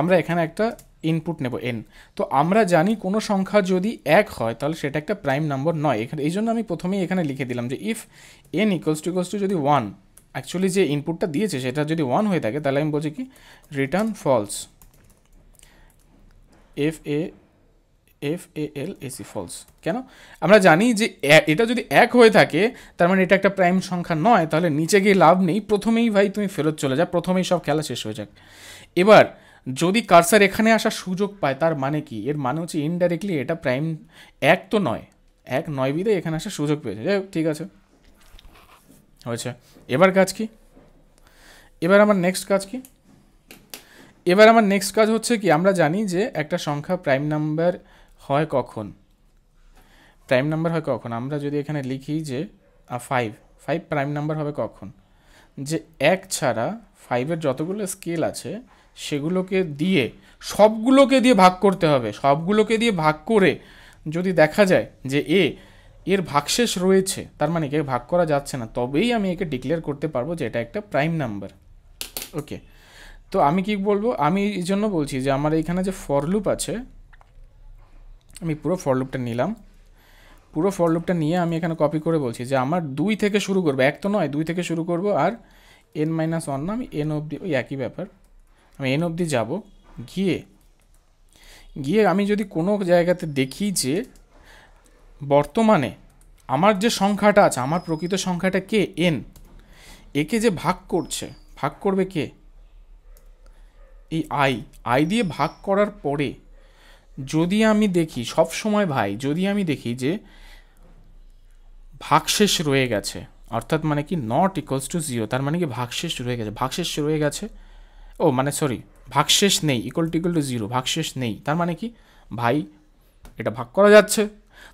আমরা এখানে একটা ইনপুট নেব এন। তো আমরা জানি কোনো সংখ্যা যদি 1 হয় তাহলে সেটা একটা প্রাইম নাম্বার নয়। এখানে এই জন্য আমি প্রথমেই এখানে লিখে দিলাম যে ইফ এন ইকুয়ালস টু যদি 1, অ্যাকচুয়ালি যে ইনপুটটা দিয়েছে সেটা যদি 1 হয়ে থাকে, তাহলে আমি বলছি কি রিটার্ন ফলস, FALAC ফলস। কেন? আমরা জানি যে এটা যদি 1 হয়ে থাকে তার মানে এটা একটা প্রাইম সংখ্যা নয়, তাহলে নিচে গিয়ে লাভ নেই, প্রথমেই ভাই তুমি ফেরত চলে যা, প্রথমেই সব খেলা শেষ হয়ে যাক। এবার যদি কার্সার এখানে আসার সুযোগ পায়, তার মানে কি, এর মানে হচ্ছে ইনডাইরেক্টলি এটা প্রাইম 1 তো নয়, 1 নয় বিধে এখানে আসার সুযোগ পেয়েছে। যাই হোক, ঠিক আছে, হয়েছে। এবার কাজ কি? এবার আমার নেক্সট কাজ হচ্ছে কি, আমরা জানি যে একটা সংখ্যা প্রাইম নাম্বার হয় কখন, আমরা যদি এখানে লিখি যে 5 প্রাইম নাম্বার হবে কখন, যে 1 ছাড়া 5-এর যতগুলো স্কেল আছে সেগুলোকে দিয়ে সবগুলোকে দিয়ে ভাগ করতে হবে। সবগুলোকে দিয়ে ভাগ করে যদি দেখা যায় যে এর ভাগশেষ রয়েছে, তার মানে একে ভাগ করা যাচ্ছে না, তবেই আমি একে ডিক্লেয়ার করতে পারবো যে এটা একটা প্রাইম নাম্বার। ওকে, তো আমি কি বলবো, আমি এই জন্য বলছি যে আমার এইখানে যে ফর লুপ আছে, আমি পুরো ফর লুপটা নিলাম, পুরো ফর লুপটা নিয়ে আমি এখানে কপি করে বলছি যে আমার 2 থেকে শুরু করবো, 1 তো নয়, 2 থেকে শুরু করব, আর n-1 না, আমি n অবধি, ওই একই ব্যাপার, আমি n অবধি যাব। গিয়ে আমি যদি কোনো জায়গাতে দেখি যে বর্তমানে আমার যে সংখ্যাটা আছে, আমার প্রকৃত সংখ্যাটা কে, n, একে যে ভাগ করবে কে, এই আই দিয়ে ভাগ করার পরে যদি আমি দেখি, সব সময় ভাই যদি আমি দেখি যে ভাগশেষ রয়ে গেছে, অর্থাৎ মানে কি নট ইকুয়ালস টু 0, তার মানে কি ভাগশেষ রয়ে গেছে, ও মানে সরি, ভাগশেষ নেই, ইকুয়াল টু 0, ভাগশেষ নেই, তার মানে কি ভাই এটা ভাগ করা যাচ্ছে।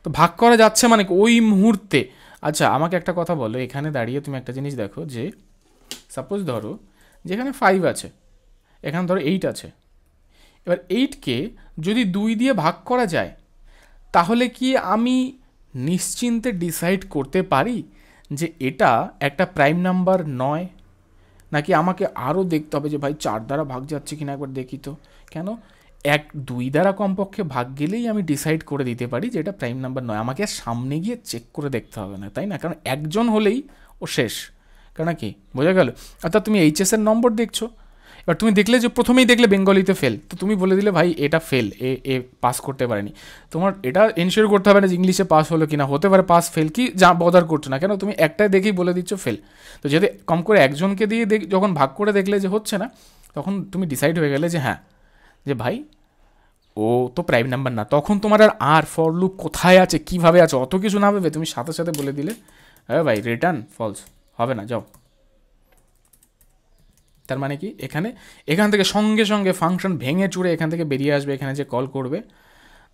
তো ভাগ করা যাচ্ছে মানে কি ওই মুহূর্তে। আচ্ছা, আমাকে একটা কথা বলো, এখানে দাঁড়িয়ে তুমি একটা জিনিস দেখো, যে সাপোজ ধরো যেখানে 5 আছে, এখানে ধরো 8 আছে, এবার 8কে যদি 2 দিয়ে ভাগ করা যায়, তাহলে কি আমি নিশ্চিন্তে ডিসাইড করতে পারি যে এটা একটা প্রাইম নাম্বার নয়? নাকি আমাকে আরও দেখতে হবে যে ভাই 4 দ্বারা ভাগ যাচ্ছে কিনা একবার দেখি তো? কেন, 1-2 দ্বারা কমপক্ষে ভাগ গেলেই আমি ডিসাইড করে দিতে পারি যে এটা প্রাইম নাম্বার নয়, আমাকে আর সামনে গিয়ে চেক করে দেখতে হবে না, তাই না? কারণ একজন হলেই ও শেষ, কারণ কি বোঝা গেল? অর্থাৎ তুমি এইচএসের নম্বর দেখছো, এবার তুমি দেখলে যে প্রথমেই দেখলে বেঙ্গলিতে ফেল, তো তুমি বলে দিলে ভাই এটা ফেল, এ পাস করতে পারেনি। তোমার এটা এনশিওর করতে হবে না যে ইংলিশে পাস হলো কিনা, হতে পারে পাস ফেল কি যা বদার করছো না কেন, তুমি একটাই দেখেই বলে দিচ্ছ ফেল। তো যদি কম করে একজনকে দিয়ে যখন ভাগ করে দেখলে যে হচ্ছে না, তখন তুমি ডিসাইড হয়ে গেলে যে হ্যাঁ, যে ভাই ও তো প্রাইম নাম্বার না। তখন তোমার আর ফর লুপ কোথায় আছে, কীভাবে আছে, অত কিছু না ভেবে তুমি সাথে সাথে বলে দিলে হ্যাঁ ভাই রিটার্ন ফলস, হবে না, যাও। তার মানে কি এখান থেকে সঙ্গে সঙ্গে ফাংশন ভেঙে চুড়ে এখান থেকে বেরিয়ে আসবে, এখানে যে কল করবে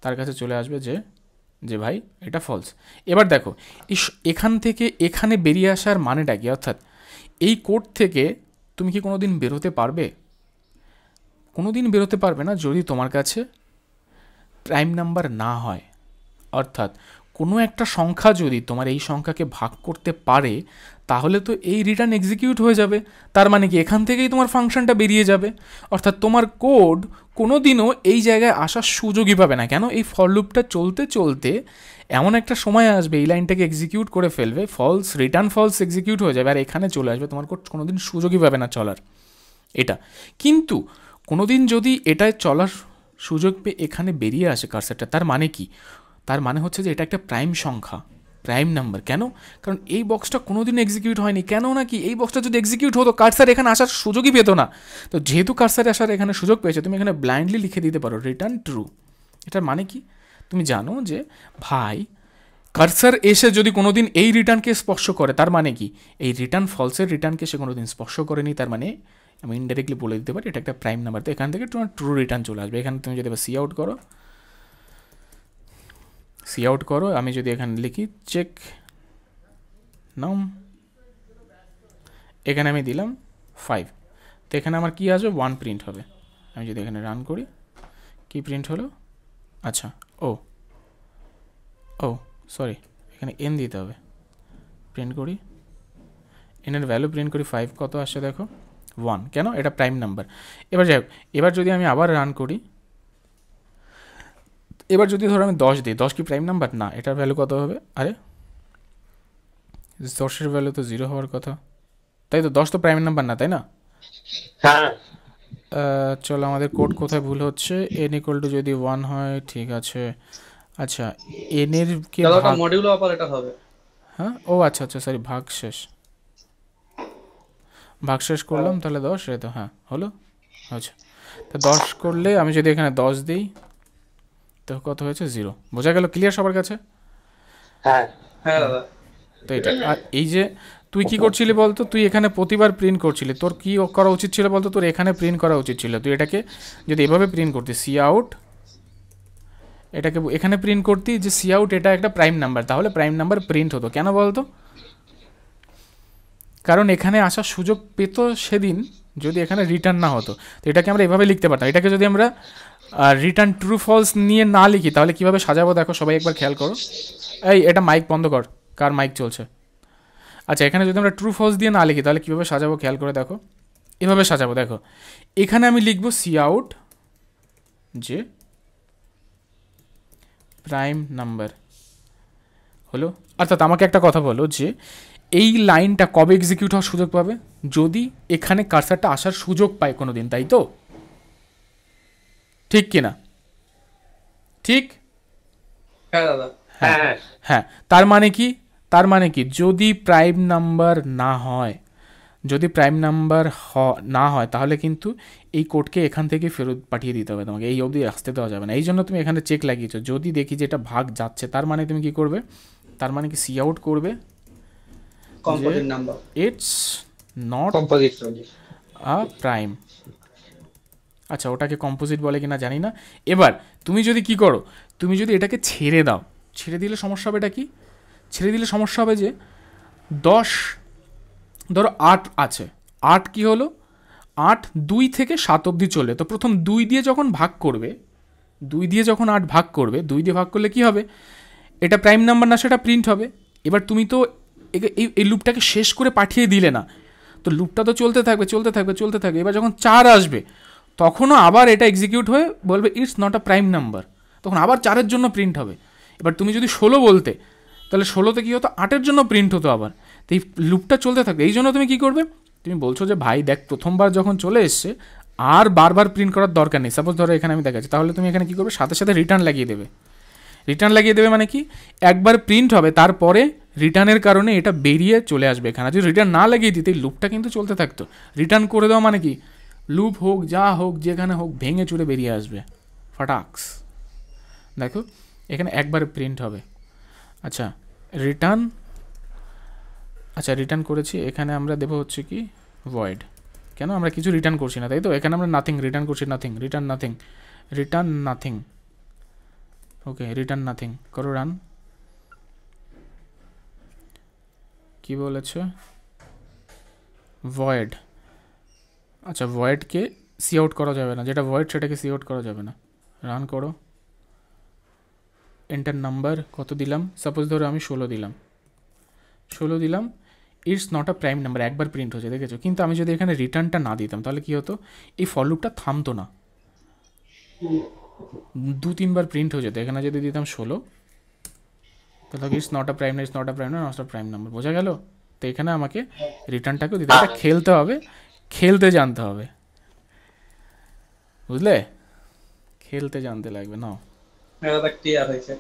তার কাছে চলে আসবে যে ভাই এটা ফলস। এবার দেখো এখান থেকে এখানে বেরিয়ে আসার মানেটা কি, অর্থাৎ এই কোড থেকে তুমি কি কোনো দিন বেরোতে পারবে? কোনো দিন বেরোতে পারবে না যদি তোমার কাছে প্রাইম নাম্বার না হয়। অর্থাৎ কোনো একটা সংখ্যা যদি তোমার এই সংখ্যাকে ভাগ করতে পারে, তাহলে তো এই রিটার্ন এক্সিকিউট হয়ে যাবে। তার মানে কি এখান থেকেই তোমার ফাংশনটা বেরিয়ে যাবে, অর্থাৎ তোমার কোড কোনো দিনও এই জায়গায় আসার সুযোগই পাবে না। কেন, এই ফর লুপটা চলতে চলতে এমন একটা সময় আসবে এই লাইনটাকে এক্সিকিউট করে ফেলবে, ফলস রিটার্ন ফলস এক্সিকিউট হয়ে যাবে, আর এখানে চলে আসবে, তোমার কোড কোনো দিন সুযোগই পাবে না চলার। এটা কিন্তু কোনো দিন যদি এটায় চলার সুযোগ পেয়ে এখানে বেরিয়ে আসে কার্সারটা, তার মানে কি, তার মানে হচ্ছে যে এটা একটা প্রাইম সংখ্যা, প্রাইম নাম্বার। কেন, কারণ এই বক্সটা কোনোদিন এক্সিকিউট হয়নি। কেন না কি, এই বক্সটা যদি এক্সিকিউট হতো কার্সার এখানে আসার সুযোগই পেতো না। তো যেহেতু কার্সারে আসার এখানে সুযোগ পেয়েছে, তুমি এখানে ব্লাইন্ডলি লিখে দিতে পারো রিটার্ন ট্রু। এটার মানে কি, তুমি জানো যে ভাই কার্সার এসে যদি কোনোদিন এই রিটার্নকে স্পর্শ করে, তার মানে কি এই রিটার্ন ফলসের রিটার্নকে সে কোনোদিন স্পর্শ করেনি, তার মানে আমি ইনডাইরেক্টলি বলে দিতে পারি এটা একটা প্রাইম নাম্বার। তো এখান থেকে তোমার ট্রু রিটার্ন চলে আসবে। এখানে তুমি যদি সি আউট করো, আমি যদি এখানে লিখি চেক নাম, এখানে আমি দিলাম 5, তো এখানে আমার কি আসবে 1 প্রিন্ট হবে। আমি যদি এখানে রান করি, কি প্রিন্ট হলো, আচ্ছা ও সরি, এখানে এন দিতে হবে, প্রিন্ট করি, এনের ভ্যালু প্রিন্ট করি, 5 কত আসছে দেখো 1। কেন, এটা প্রাইম নাম্বার। এবার যাই হোক, এবার যদি আমি আবার রান করি, এবার যদি ধরো আমি 10 দিই, 10 কি প্রাইম নাম্বার না, এটার ভ্যালু কত হবে, আরে 10-এর ভ্যালু তো 0 হওয়ার কথা, তাই তো 10 তো প্রাইম নাম্বার না, তাই না? হ্যাঁ চলো আমাদের কোড কোথায় ভুল হচ্ছে, n ইকুয়াল টু যদি 1 হয় ঠিক আছে, আচ্ছা n এর কে ভাগ মডিউলো অপারেটর হবে। হ্যাঁ ও আচ্ছা সরি, ভাগ শেষ করলাম, তাহলে 10 রে তো হ্যাঁ হলো, আচ্ছা তো 10 করলে আমি যদি এখানে 10 দিই তো কত হয়েছে 0। বোঝা গেল, ক্লিয়ার সবার কাছে? হ্যাঁ হ্যাঁ দাদা। তো এটা আর এই যে তুই কি করছিলি বলতো, তুই এখানে প্রতিবার প্রিন্ট করছিলি, তোর কি করা উচিত ছিল বলতো, তোর এখানে প্রিন্ট করা উচিত ছিল। তুই এটাকে যদি এভাবে প্রিন্ট করতি সি আউট, এটাকে এখানে প্রিন্ট করতি যে সি আউট এটা একটা প্রাইম নাম্বার, তাহলে প্রাইম নাম্বার প্রিন্ট হতো। কেন বলতো, কারণ এখানে আসার সুযোগ পেত সেদিন যদি এখানে রিটার্ন না হতো। তো এটাকে আমরা এভাবে লিখতে পারতাম। এটাকে যদি আমরা রিটার্ন ট্রু ফলস নিয়ে না লিখি তাহলে কীভাবে সাজাবো দেখো, সবাই একবার খেয়াল করো। এটা মাইক বন্ধ কর, কার মাইক চলছে? আচ্ছা এখানে যদি আমরা ট্রু ফলস দিয়ে না লিখি তাহলে কীভাবে সাজাবো খেয়াল করে দেখো, এভাবে সাজাবো দেখো। এখানে আমি লিখবো সি আউট যে প্রাইম নাম্বার হলো। অর্থাৎ আমাকে একটা কথা বলো যে এই লাইনটা কবে এক্সিকিউট হওয়ার সুযোগ পাবে, যদি এখানে কার্সারটা আসার সুযোগ পায় কোনো দিন, তাই তো? ঠিক কিনা? ঠিক? হ্যাঁ দাদা। হ্যাঁ হ্যাঁ, তার মানে কি যদি প্রাইম নাম্বার না হয়, না হয় তাহলে কিন্তু এই কোডকে এখান থেকে ফেরত পাঠিয়ে দিতে হবে তোমাকে, এই অবধি আসতে দেওয়া যাবে না। এই জন্য তুমি এখানে চেক লাগিয়েছো, যদি দেখি যে এটা ভাগ যাচ্ছে তার মানে তুমি কি করবে, তার মানে কি সি আউট করবে composite number, it's not composite a prime. আচ্ছা ওটাকে কম্পোজিট বলে কিনা জানি না। এবার তুমি যদি কি করো, তুমি যদি এটাকে ছেড়ে দাও, ছেড়ে দিলে সমস্যা হবে, এটা কি ছেড়ে দিলে সমস্যা হবে যে 10 ধরো 8 আছে, 8 কি হলো, 8 2 থেকে 7 অবধি চলবে। তো প্রথম 2 দিয়ে যখন ভাগ করবে, 2 দিয়ে যখন 8 ভাগ করবে, 2 দিয়ে ভাগ করলে কি হবে, এটা প্রাইম নাম্বার না সেটা প্রিন্ট হবে। এবার তুমি তো এই লুপটাকে শেষ করে পাঠিয়ে দিলে না, তো লুপটা তো চলতে থাকবে চলতে থাকবে চলতে থাকবে। এবার যখন 4 আসবে তখনও আবার এটা এক্সিকিউট হয়ে বলবে it's not a prime number, তখন আবার 4-এর জন্য প্রিন্ট হবে। এবার তুমি যদি 16 বলতে তাহলে 16তে কী হতো, 8-এর জন্য প্রিন্ট হতো আবার। তো এই লুপটা চলতে থাকবে। এই জন্য তুমি কী করবে, তুমি বলছো যে ভাই দেখ প্রথমবার যখন চলে এসছে আর বারবার প্রিন্ট করার দরকার নেই। সাপোজ ধরো এখানে আমি দেখাচ্ছি, তাহলে তুমি এখানে কী করবে, সাথে সাথে রিটার্ন লাগিয়ে দেবে। রিটার্ন লাগিয়ে দেবে মানে কি, একবার প্রিন্ট হবে তারপরে রিটার্নের কারণে এটা বেরিয়ে চলে আসবে এখানে। যদি রিটার্ন না লাগিয়ে দিতে এই লুপটা কিন্তু চলতে থাকতো। রিটার্ন করে দেওয়া মানে কি, লুপ হোক যা হোক যেখানে হোক ভেঙে চুরে বেরিয়ে আসবে ফাটাক্স। দেখো এখানে একবার প্রিন্ট হবে। আচ্ছা রিটার্ন, আচ্ছা রিটার্ন করেছি, এখানে আমরা দেবো হচ্ছে কি ভয়েড। কেন, আমরা কিছু রিটার্ন করছি না তাই তো, এখানে আমরা নাথিং রিটার্ন করছি, nothing return nothing return nothing. Okay return nothing করো, রান। কি বলেছে, ভয়েড। আচ্ছা ভয়েডকে সি আউট করা যাবে না, যেটা ভয়েড সেটাকে সি আউট করা যাবে না। রান করো, এন্টার নাম্বার কত দিলাম, সাপোজ ধরো আমি 16 দিলাম, 16 দিলাম। It's not a prime number, একবার প্রিন্ট হচ্ছে দেখেছো। কিন্তু আমি যদি এখানে রিটার্নটা না দিতাম তাহলে কী হতো, এই ফর লুপটা থামতো না, 2-3 বার প্রিন্ট হয়ে যেত। এখানে যদি দিতাম 16 তাহলে ইটস নট আ প্রাইম না, ইটস নট আ প্রাইম না, নট আ প্রাইম নাম্বার, বোঝা গেল। তো এখানে আমাকে রিটার্নটাকেও দিতে হবে, খেলতে হবে, খেলতে জানতে হবে, বুঝলে, খেলতে জানতে লাগবে। নাও ক্লিয়ার হয়েছে।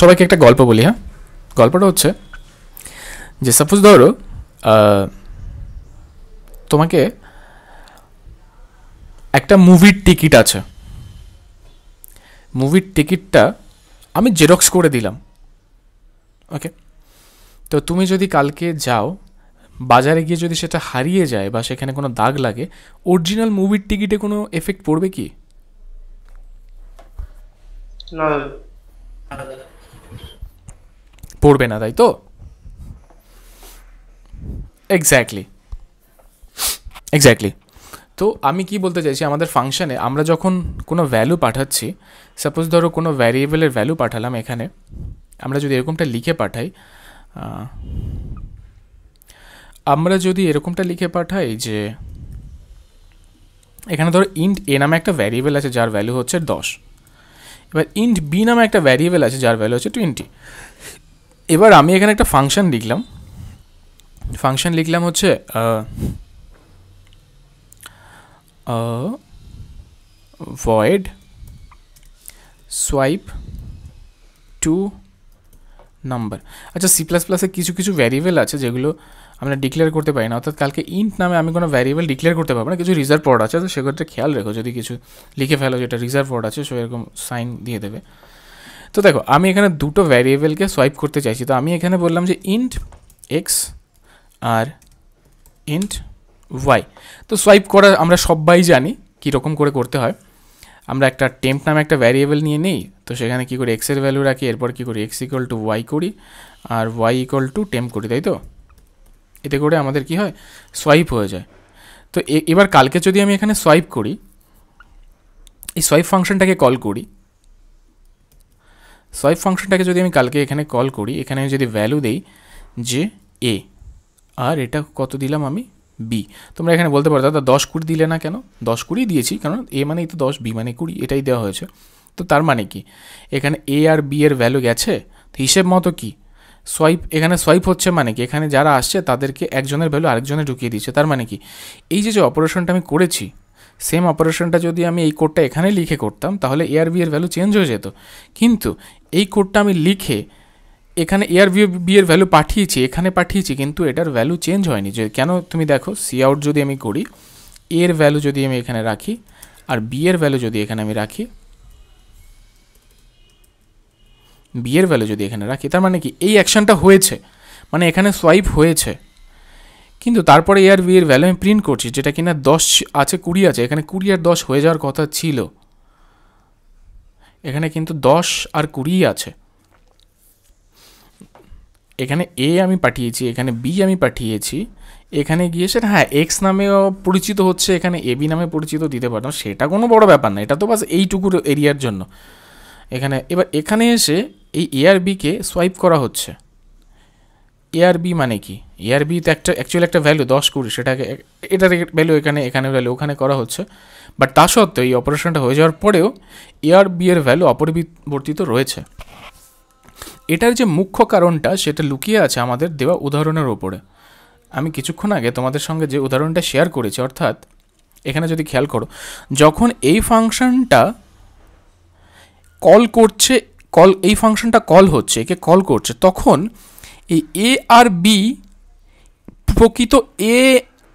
সবাইকে একটা গল্প বলি। হ্যাঁ, গল্পটা হচ্ছে যে সাপোজ ধরো তোমাকে একটা মুভির টিকিট আছে, মুভির টিকিটটা আমি জেরক্স করে দিলাম। ওকে, তো তুমি যদি কালকে যাও বাজারে গিয়ে যদি সেটা হারিয়ে যায় বা সেখানে কোনো দাগ লাগে, অরিজিনাল মুভির টিকিটে কোনো এফেক্ট পড়বে কি? না, পড়বে না, তাই তো? Exactly exactly. তো আমি কি বলতে চাইছি, আমাদের ফাংশানে আমরা যখন কোনো ভ্যালু পাঠাচ্ছি, সাপোজ ধরো কোনো ভ্যারিয়েবলের ভ্যালু পাঠালাম, এখানে আমরা যদি এরকমটা লিখে পাঠাই, আমরা যদি এরকমটা লিখে পাঠাই যে এখানে ধরো ইন্ট এ নামে একটা ভ্যারিয়েবল আছে যার ভ্যালু হচ্ছে 10, এবার ইন্ট বি নামে একটা ভ্যারিয়েবল আছে যার ভ্যালু হচ্ছে 20। এবার আমি এখানে একটা ফাংশন লিখলাম, ফাংশন লিখলাম হচ্ছে void swipe to number। আচ্ছা সি প্লাস প্লাসে কিছু কিছু ভ্যারিয়েবল আছে যেগুলো আমরা ডিক্লেয়ার করতে পারি না, অর্থাৎ কালকে ইন্ট নামে আমি কোনো ভ্যারিয়েবল ডিক্লেয়ার করতে পারবো না, কিছু রিজার্ভ ওয়ার্ড আছে, তো সেক্ষেত্রে খেয়াল রেখো যদি কিছু লিখে ফেলো যেটা রিজার্ভ ওয়ার্ড আছে সে এরকম সাইন দিয়ে দেবে। তো দেখো আমি এখানে দুটো ভ্যারিয়েবলকে সোয়াইপ করতে চাইছি, তো আমি এখানে বললাম যে ইন্ট এক্স আর ইন্ট ওয়াই। তো সোয়াইপ করা আমরা সবাই জানি কীরকম করে করতে হয়। আমরা একটা টেম্প নামে একটা ভ্যারিয়েবল নিয়ে নিই, তো সেখানে কী করি, এক্সের ভ্যালু রাখি, এরপর কী করি এক্স ইকুয়াল টু ওয়াই করি আর ওয়াই ইকুয়াল টু টেম্প করি, তাই তো? এতে করে আমাদের কি হয়, সোয়াইপ হয়ে যায়। তো এবার কালকে যদি আমি এখানে সোয়াইপ করি, এই সোয়াইপ ফাংশনটাকে কল করি, সোয়াইপ ফাংশনটাকে যদি আমি কালকে এখানে কল করি, এখানে আমি যদি ভ্যালু দেই যে এ আর এটা কত দিলাম আমি বি, তোমরা এখানে বলতে পারো দাদা 10-20 দিলে না কেন? 10-20 দিয়েছি, কারণ এ মানেই তো 10, বি মানে 20, এটাই দেওয়া হয়েছে। তো তার মানে কি, এখানে এ আর বি এর ভ্যালু গেছে, তো হিসেব মতো কি সোয়াইপ, এখানে সোয়াইপ হচ্ছে মানে কি, এখানে যারা আসছে তাদেরকে একজনের ভ্যালু আরেকজনে ঢুকিয়ে দিচ্ছে। তার মানে কি, এই যে অপারেশনটা আমি করেছি, সেম অপারেশনটা যদি আমি এই কোডটা এখানে লিখে করতাম তাহলে এ আর বি এর ভ্যালু চেঞ্জ হয়ে যেত, কিন্তু এই কোডটা আমি লিখে এখানে এ আর বি এর ভ্যালু পাঠিয়েছি, এখানে পাঠিয়েছি, কিন্তু এটার ভ্যালু চেঞ্জ হয়নি। যে কেন তুমি দেখো, সি আউট যদি আমি করি, এর ভ্যালু যদি আমি এখানে রাখি আর বি এর ভ্যালু যদি এখানে আমি রাখি, বি এর ভ্যালু যদি এখানে রাখি, তার মানে কি এই অ্যাকশনটা হয়েছে, মানে এখানে সোয়াইপ হয়েছে, কিন্তু তারপরে এ আর বি এর ভ্যালু আমি প্রিন্ট করছি, যেটা কিনা 10 আছে 20 আছে, এখানে 20 আর 10 হয়ে যাওয়ার কথা ছিল, এখানে কিন্তু 10 আর 20 আছে। এখানে এ আমি পাঠিয়েছি, এখানে বি আমি পাঠিয়েছি, এখানে গিয়ে সেটা হ্যাঁ এক্স নামেও পরিচিত হচ্ছে, এখানে এ বি নামে পরিচিত দিতে পারতাম, সেটা কোনো বড় ব্যাপার না, এটা তো বাস এইটুকুর এরিয়ার জন্য। এখানে এবার এখানে এসে এই এ আর বিকে সোয়াইপ করা হচ্ছে, এ আর বি মানে কি? এ আর বি তো একটা অ্যাকচুয়ালি একটা ভ্যালু 10 20, সেটাকে এটার ভ্যালু এখানে, এখানে ভ্যালু ওখানে করা হচ্ছে, বাট তা সত্ত্বেও এই অপারেশনটা হয়ে যাওয়ার পরেও এ আর বি এর ভ্যালু অপরিবর্তিত রয়েছে। এটার যে মুখ্য কারণটা সেটা লুকিয়ে আছে আমাদের দেওয়া উদাহরণের ওপরে। আমি কিছুক্ষণ আগে তোমাদের সঙ্গে যে উদাহরণটা শেয়ার করেছি, অর্থাৎ এখানে যদি খেয়াল করো, যখন এই ফাংশনটা কল করছে, এই ফাংশনটা কল হচ্ছে, একে কল করছে, তখন এই এ আর বি প্রকৃত এ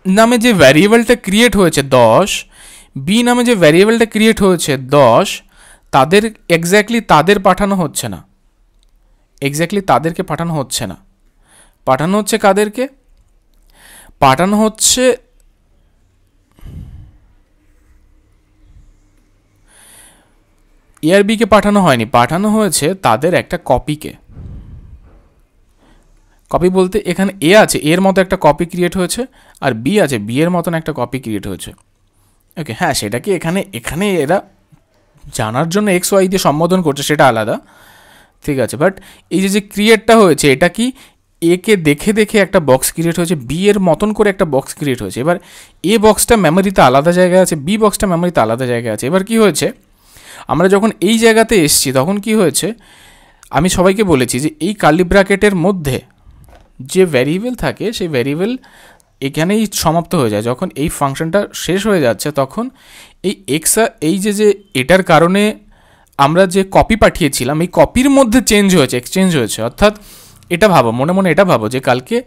নামে যে ভ্যারিয়েবলটা ক্রিয়েট হয়েছে 10, বি নামে যে ভ্যারিয়েবলটা ক্রিয়েট হয়েছে 10, তাদের এক্স্যাক্টলি তাদের পাঠানো হচ্ছে না, এক্স্যাক্টলি তাদেরকে পাঠানো হচ্ছে না, পাঠানো হচ্ছে কাদেরকে? পাঠানো হচ্ছে এ আর বিকে পাঠানো হয়নি, পাঠানো হয়েছে তাদের একটা কপিকে। কপি বলতে এখানে এ আছে, এর মতো একটা কপি ক্রিয়েট হয়েছে, আর বি আছে, বি এর মতন একটা কপি ক্রিয়েট হয়েছে। ওকে, হ্যাঁ, সেটাকে এখানে এখানে এরা জানার জন্য এক্স ওয়াই দিয়ে সম্বোধন করছে, সেটা আলাদা, ঠিক আছে। বাট এই যে ক্রিয়েটটা হয়েছে, এটা কি একে দেখে দেখে একটা বক্স ক্রিয়েট হয়েছে, বি এর মতন করে একটা বক্স ক্রিয়েট হয়েছে। এবার এ বক্সটা মেমোরিতে আলাদা জায়গায় আছে, বি বক্সটা মেমোরিতে আলাদা জায়গায় আছে। এবার কি হয়েছে, আমরা যখন এই জায়গাতে এসছি তখন কি হয়েছে, আমি সবাইকে বলেছি যে এই কার্লি ব্র্যাকেটের মধ্যে যে ভ্যারিয়েবল থাকে সেই ভ্যারিয়েবল এখানেই সমাপ্ত হয়ে যায়। যখন এই ফাংশনটা শেষ হয়ে যাচ্ছে তখন এই এক্স, এই যে এটার কারণে আমরা যে কপি পাঠিয়েছিলাম এই কপির মধ্যে চেঞ্জ হয়েছে, এক্সচেঞ্জ হয়েছে। অর্থাৎ এটা ভাবো, মনে মনে এটা ভাবো যে কালকে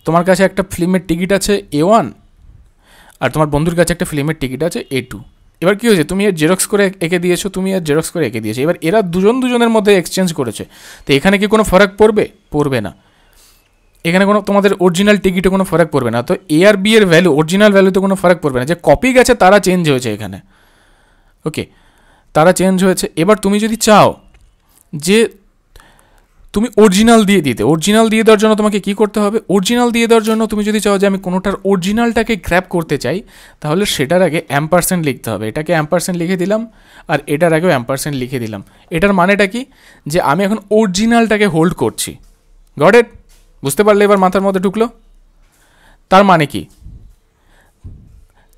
তোমার কাছে একটা ফিল্মের টিকিট আছে A1, আর তোমার বন্ধুর কাছে একটা ফিল্মের টিকিট আছে A2। এবার কী হয়েছে, তুমি এর জেরক্স করে এঁকে দিয়েছো, তুমি এর জেরক্স করে এঁকে দিয়েছো। এবার এরা দুজনের মধ্যে এক্সচেঞ্জ করেছে, তো এখানে কি কোনো ফারাক পড়বে? পড়বে না। এখানে কোনো তোমাদের অরিজিনাল টিকিটে কোনো ফারাক পড়বে না। তো এ আর বি এর ভ্যালু, অরিজিনাল ভ্যালুতে কোনো ফারাক পড়বে না। যে কপি গেছে তারা চেঞ্জ হয়েছে এখানে, ওকে, তারা চেঞ্জ হয়েছে। এবার তুমি যদি চাও যে তুমি অরিজিনাল দিয়ে দিতে, অরিজিনাল দিয়ে দেওয়ার জন্য তোমাকে কী করতে হবে? অরিজিনাল দিয়ে দেওয়ার জন্য তুমি যদি চাও যে আমি কোনোটার অরিজিনালটাকে গ্র্যাব করতে চাই, তাহলে সেটার আগে অ্যাম্পারসেন্ট লিখতে হবে। এটাকে অ্যাম্পারসেন্ট লিখে দিলাম, আর এটার আগেও অ্যাম্পারসেন্ট লিখে দিলাম। এটার মানেটা কি, যে আমি এখন অরিজিনালটাকে হোল্ড করছি। Goat it? বুঝতে পারলে এবার মাথার মধ্যে ঢুকলো? তার মানে কি?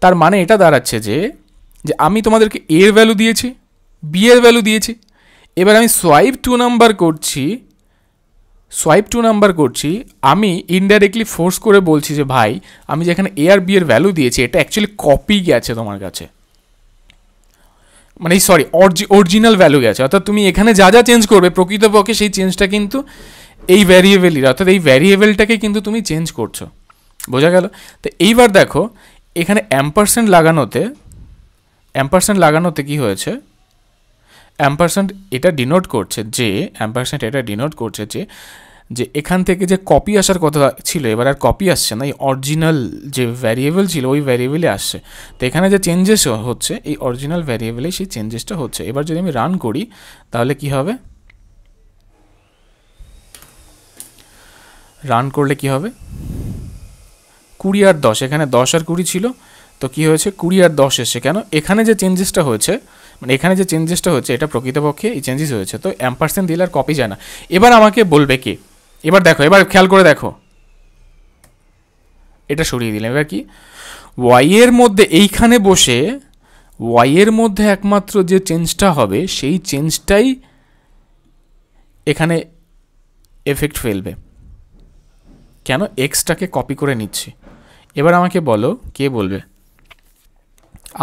তার মানে এটা দাঁড়াচ্ছে যে আমি তোমাদেরকে এর ভ্যালু দিয়েছি, বি এর ভ্যালু দিয়েছি, এবার আমি সোয়াইপ 2 নাম্বার করছি, আমি ইনডাইরেক্টলি ফোর্স করে বলছি যে ভাই আমি যেখানে এ আর বি এর ভ্যালু দিয়েছি এটা অ্যাকচুয়ালি কপি গেছে তোমার কাছে, মানে সরি অরিজিনাল ভ্যালু গেছে। অর্থাৎ তুমি এখানে যা যা চেঞ্জ করবে প্রকৃতপক্ষে সেই চেঞ্জটা কিন্তু এই ভ্যারিয়েবলই, অর্থাৎ এই ভ্যারিয়েবলটাকে কিন্তু তুমি চেঞ্জ করছো। বোঝা গেল? তো এইবার দেখো এখানে অ্যাম্পারসেন্ট লাগানোতে কি হয়েছে, অ্যাম্পারসেন্ট এটা ডিনোট করছে যে এখান থেকে যে কপি আসার কথা ছিল এবার আর কপি আসছে না, এই অরিজিনাল যে ভ্যারিয়েবল ছিল ওই ভ্যারিয়েবলে আসছে। তো এখানে যে চেঞ্জেস হচ্ছে এই অরিজিনাল ভ্যারিয়েবলেই সেই চেঞ্জেসটা হচ্ছে। এবার যদি আমি রান করি তাহলে কি হবে, রান করলে কি হবে, 20 আর 10, এখানে 10 আর 20 ছিল, তো কি হয়েছে 20 আর 10 এসছে। কেন? এখানে যে চেঞ্জেসটা হয়েছে, মানে এখানে যে চেঞ্জেসটা হচ্ছে এটা প্রকৃতপক্ষে এই চেঞ্জেস হয়েছে। তো অ্যাম্পারসেন্ট দিলে আর কপি যায় না। এবার আমাকে বলবে কি, এবার দেখো, এবার খেয়াল করে দেখো, এটা সরিয়ে দিলাম। এবার কি, ওয়াই এর মধ্যে এইখানে বসে ওয়াই এর মধ্যে একমাত্র যে চেঞ্জটা হবে সেই চেঞ্জটাই এখানে এফেক্ট ফেলবে। কেন? এক্সটাকে কপি করে নিচ্ছি। এবার আমাকে বলো, কে বলবে?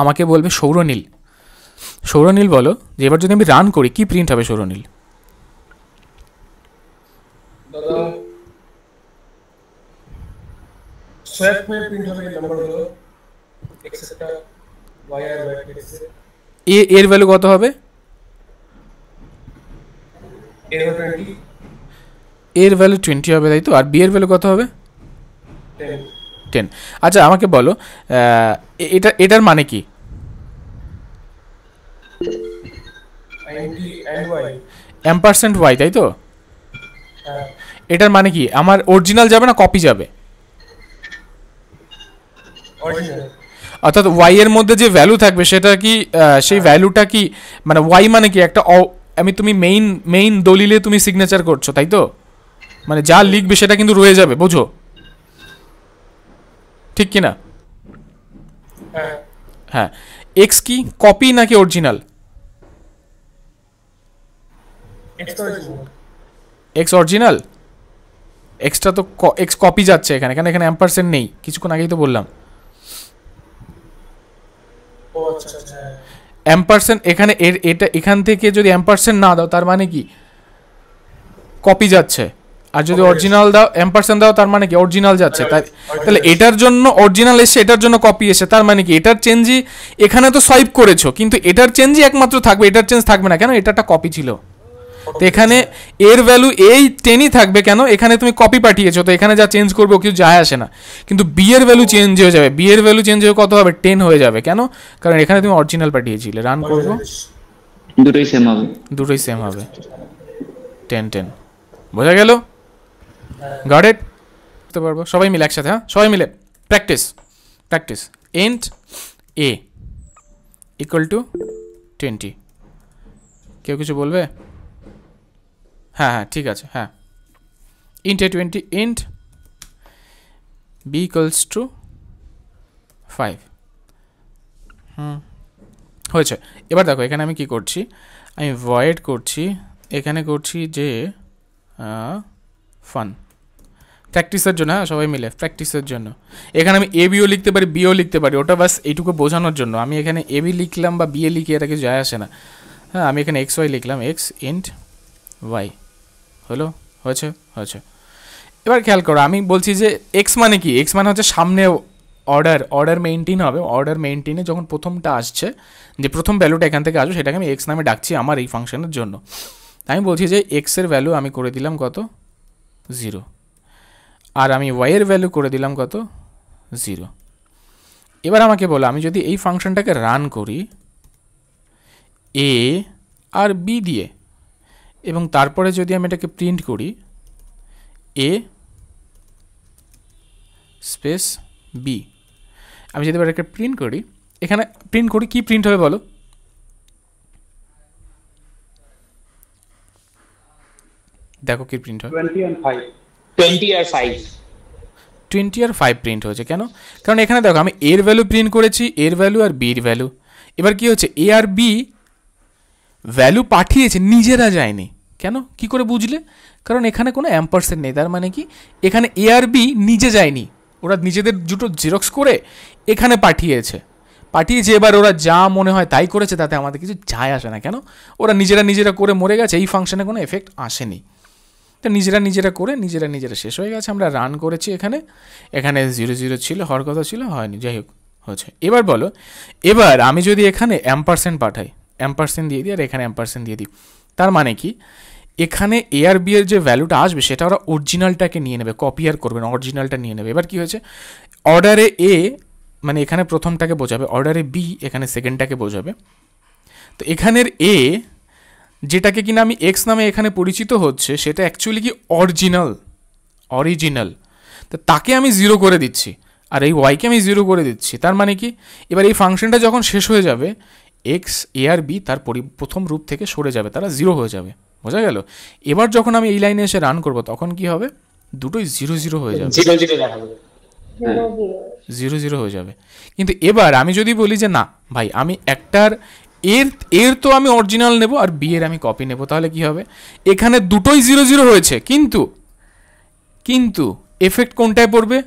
আমাকে বলবে সৌরনীল। সৌরনীল বলো যে এবার যদি আমি রান করি কি প্রিন্ট হবে সৌরনীল? দাদা সোয়াপ में प्रिंट হবে নাম্বারগুলো এক্সেট্রা ওয়াই আর ব্র্যাকেটস এর ভ্যালু কত হবে? এর ভ্যালু 20 হবে, তাই তো? আর বি এর ভ্যালু কত হবে? 10। আচ্ছা আমাকে বলো এটার মানে কি? অ্যাম্পারসেন্ট ওয়াই, তাই তো? এটার মানে কি, আমার অরিজিনাল যাবে না কপি যাবে? অর্থাৎ ওয়াই এর মধ্যে যে ভ্যালু থাকবে সেটা কি, সেই ভ্যালুটা কি, মানে ওয়াই মানে কি একটা, তুমি মেইন দলিলে তুমি সিগনেচার করছো, তাই তো? মানে যা লিখবে সেটা কিন্তু রয়ে যাবে, বোঝো ঠিক কি না? হ্যাঁ হ্যাঁ, এক্স কি কপি নাকি original? X original. X original, extra তো এক্স কপি যাচ্ছে এখানে, কারণ এখানে অ্যাম্পারসেন্ট নেই, কিছুক্ষণ আগেই তো বললাম। ও আচ্ছা আচ্ছা হ্যাঁ। অ্যাম্পারসেন্ট এখানে এটা এখান থেকে যদি অ্যাম্পারসেন্ট না দাও তার মানে কি কপি যাচ্ছে, আর যদি Copy অরিজিনাল দাও অ্যাম্পারসেন্ট দাও তার মানে কি অরিজিনাল যাচ্ছে। তাহলে এটার জন্য অরিজিনাল এসে এটার জন্য কপি এসে, তার মানে কি এটার চেঞ্জই এখানে তো সোয়াইপ করেছো, কিন্তু এটার চেঞ্জই একমাত্র থাকবে, এটার চেঞ্জ থাকবে না, কেন এটা একটা কপি ছিল। তো এখানে এর ভ্যালু এই 10ই থাকবে, কেন এখানে তুমি কপি পাঠিয়েছো, তো এখানে যা চেঞ্জ করবে ও কিছু যায় আসে না। কিন্তু বি এর ভ্যালু চেঞ্জ হয়ে যাবে, বি এর ভ্যালু চেঞ্জ হয়ে কত হবে 10 হয়ে যাবে, কেন কারণ এখানে তুমি অরিজিনাল পাঠিয়েছিলে। রান করবো, দুটোই সেম হবে। দুটোই সেম হবে, 10 10। বোঝা গেল? Got it? বুঝতে পারবো সবাই মিলে একসাথে, হ্যাঁ সবাই মিলে practice practice. Int a equal to 20, কেউ কিছু বলবে? হ্যাঁ হ্যাঁ ঠিক আছে, হ্যাঁ int a 20, int b equals to 5। হয়েছে। এবার দেখো এখানে আমি কি করছি, আমি ভয়েড করছি, এখানে করছি যে ফান প্র্যাকটিসের জন্য, হ্যাঁ সবাই মিলে প্র্যাকটিসের জন্য। এখানে আমি এ বিও লিখতে পারি, বিও লিখতে পারি, ওটা বাস এইটুকু বোঝানোর জন্য। আমি এখানে এ বি লিখলাম বা বিএ লিখি এটা কিছু যায় আসে না। হ্যাঁ আমি এখানে এক্স ওয়াই লিখলাম, এক্স ইন্ট ওয়াই, হলো? হয়েছে হয়েছে। এবার খেয়াল করো আমি বলছি যে এক্স মানে কি, এক্স মানে হচ্ছে সামনে অর্ডার মেইনটেইন হবে, অর্ডার মেইনটেইনে যখন প্রথমটা আসছে, যে প্রথম ভ্যালুটা এখান থেকে আসবে সেটাকে আমি এক্স নামে ডাকছি আমার এই ফাংশনের জন্য। আমি বলছি যে এক্সের ভ্যালু আমি করে দিলাম কত 0, আর আমি ওয়াইয়ের ভ্যালু করে দিলাম কত 0। এবার আমাকে বলো আমি যদি এই ফাংশনটাকে রান করি এ আর বি দিয়ে, এবং তারপরে যদি আমি এটাকে প্রিন্ট করি এ স্পেস বি, আমি যদি এটাকে প্রিন্ট করি, এখানে প্রিন্ট করি কি প্রিন্ট হবে বলো? দেখো কি প্রিন্ট হয়, 20 and 5. 20 আর 5. 20 আর 5 প্রিন্ট হয়েছে। কেন? কারণ এখানে দেখো আমি এর ভ্যালু প্রিন্ট করেছি, এর ভ্যালু আর বির ভ্যালু। এবার কি হচ্ছে, এ আর বি ভ্যালু পাঠিয়েছে, নিজেরা যায়নি। কেন, কি করে বুঝলে? কারণ এখানে কোনো অ্যাম্পারসেন্ট নেই, তার মানে কি এখানে এ আর বি নিজে যায়নি, ওরা নিজেদের দুটো জেরক্স করে এখানে পাঠিয়েছে। এবার ওরা যা মনে হয় তাই করেছে, তাতে আমাদের কিছু যায় আসে না। কেন? ওরা নিজেরা করে মরে গেছে, এই ফাংশনে কোনো এফেক্ট আসেনি। তো নিজেরা করে নিজেরা শেষ হয়ে গেছে। আমরা রান করেছি, এখানে 0 ছিল, হওয়ার কথা ছিল, হয়নি, যাই হোক হচ্ছে। এবার বলো, এবার আমি যদি এখানে অ্যাম্পারসেন্ট পাঠাই, অ্যাম্পারসেন্ট দিয়ে দিই আর এখানে অ্যাম্পারসেন্ট দিয়ে দিই, তার মানে কি এখানে এ আর বি এর যে ভ্যালুটা আসবে সেটা ওরা অরিজিনালটাকে নিয়ে নেবে, কপি আর করবে না, অরিজিনালটা নিয়ে নেবে। এবার কি হয়েছে, অর্ডারে এ মানে এখানে প্রথমটাকে বোঝাবে, অর্ডারে বি এখানে সেকেন্ডটাকে বোঝাবে। তো এখানের এ যেটাকে কিনা আমি এক্স নামে এখানে পরিচিত হচ্ছে, সেটা অ্যাকচুয়ালি কি অরিজিনাল। তো তাকে আমি 0 করে দিচ্ছি, আর এই ওয়াইকে আমি 0 করে দিচ্ছি। তার মানে কি এবার এই ফাংশনটা যখন শেষ হয়ে যাবে, এক্স এ আর বি তার প্রথম রূপ থেকে সরে যাবে, তারা 0 হয়ে যাবে। বোঝা গেল? এবার যখন আমি এই লাইনে এসে রান করব তখন কি হবে, দুটোই 0 হয়ে যাবে, 0 হয়ে যাবে। কিন্তু এবার আমি যদি বলি যে না ভাই, আমি একটার এর তো আমি অরিজিনাল নেব আর বি এর আমি কপি নেব, তাহলে কি হবে, এখানে দুটোই 0 হয়েছে, কিন্তু এফেক্ট কোনটায় পড়বে,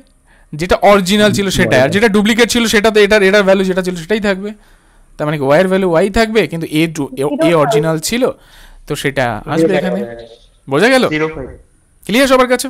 যেটা অরিজিনাল ছিল সেটা, আর যেটা ডুপ্লিকেট ছিল সেটা তো এটার ভ্যালু যেটা ছিল সেটাই থাকবে। তার মানে কি ওয়াই এর ভ্যালু ওয়াই থাকবে, কিন্তু এ অরিজিনাল ছিল তো সেটা আসবে এখানে। বোঝা গেল? ক্লিয়ার সবার কাছে?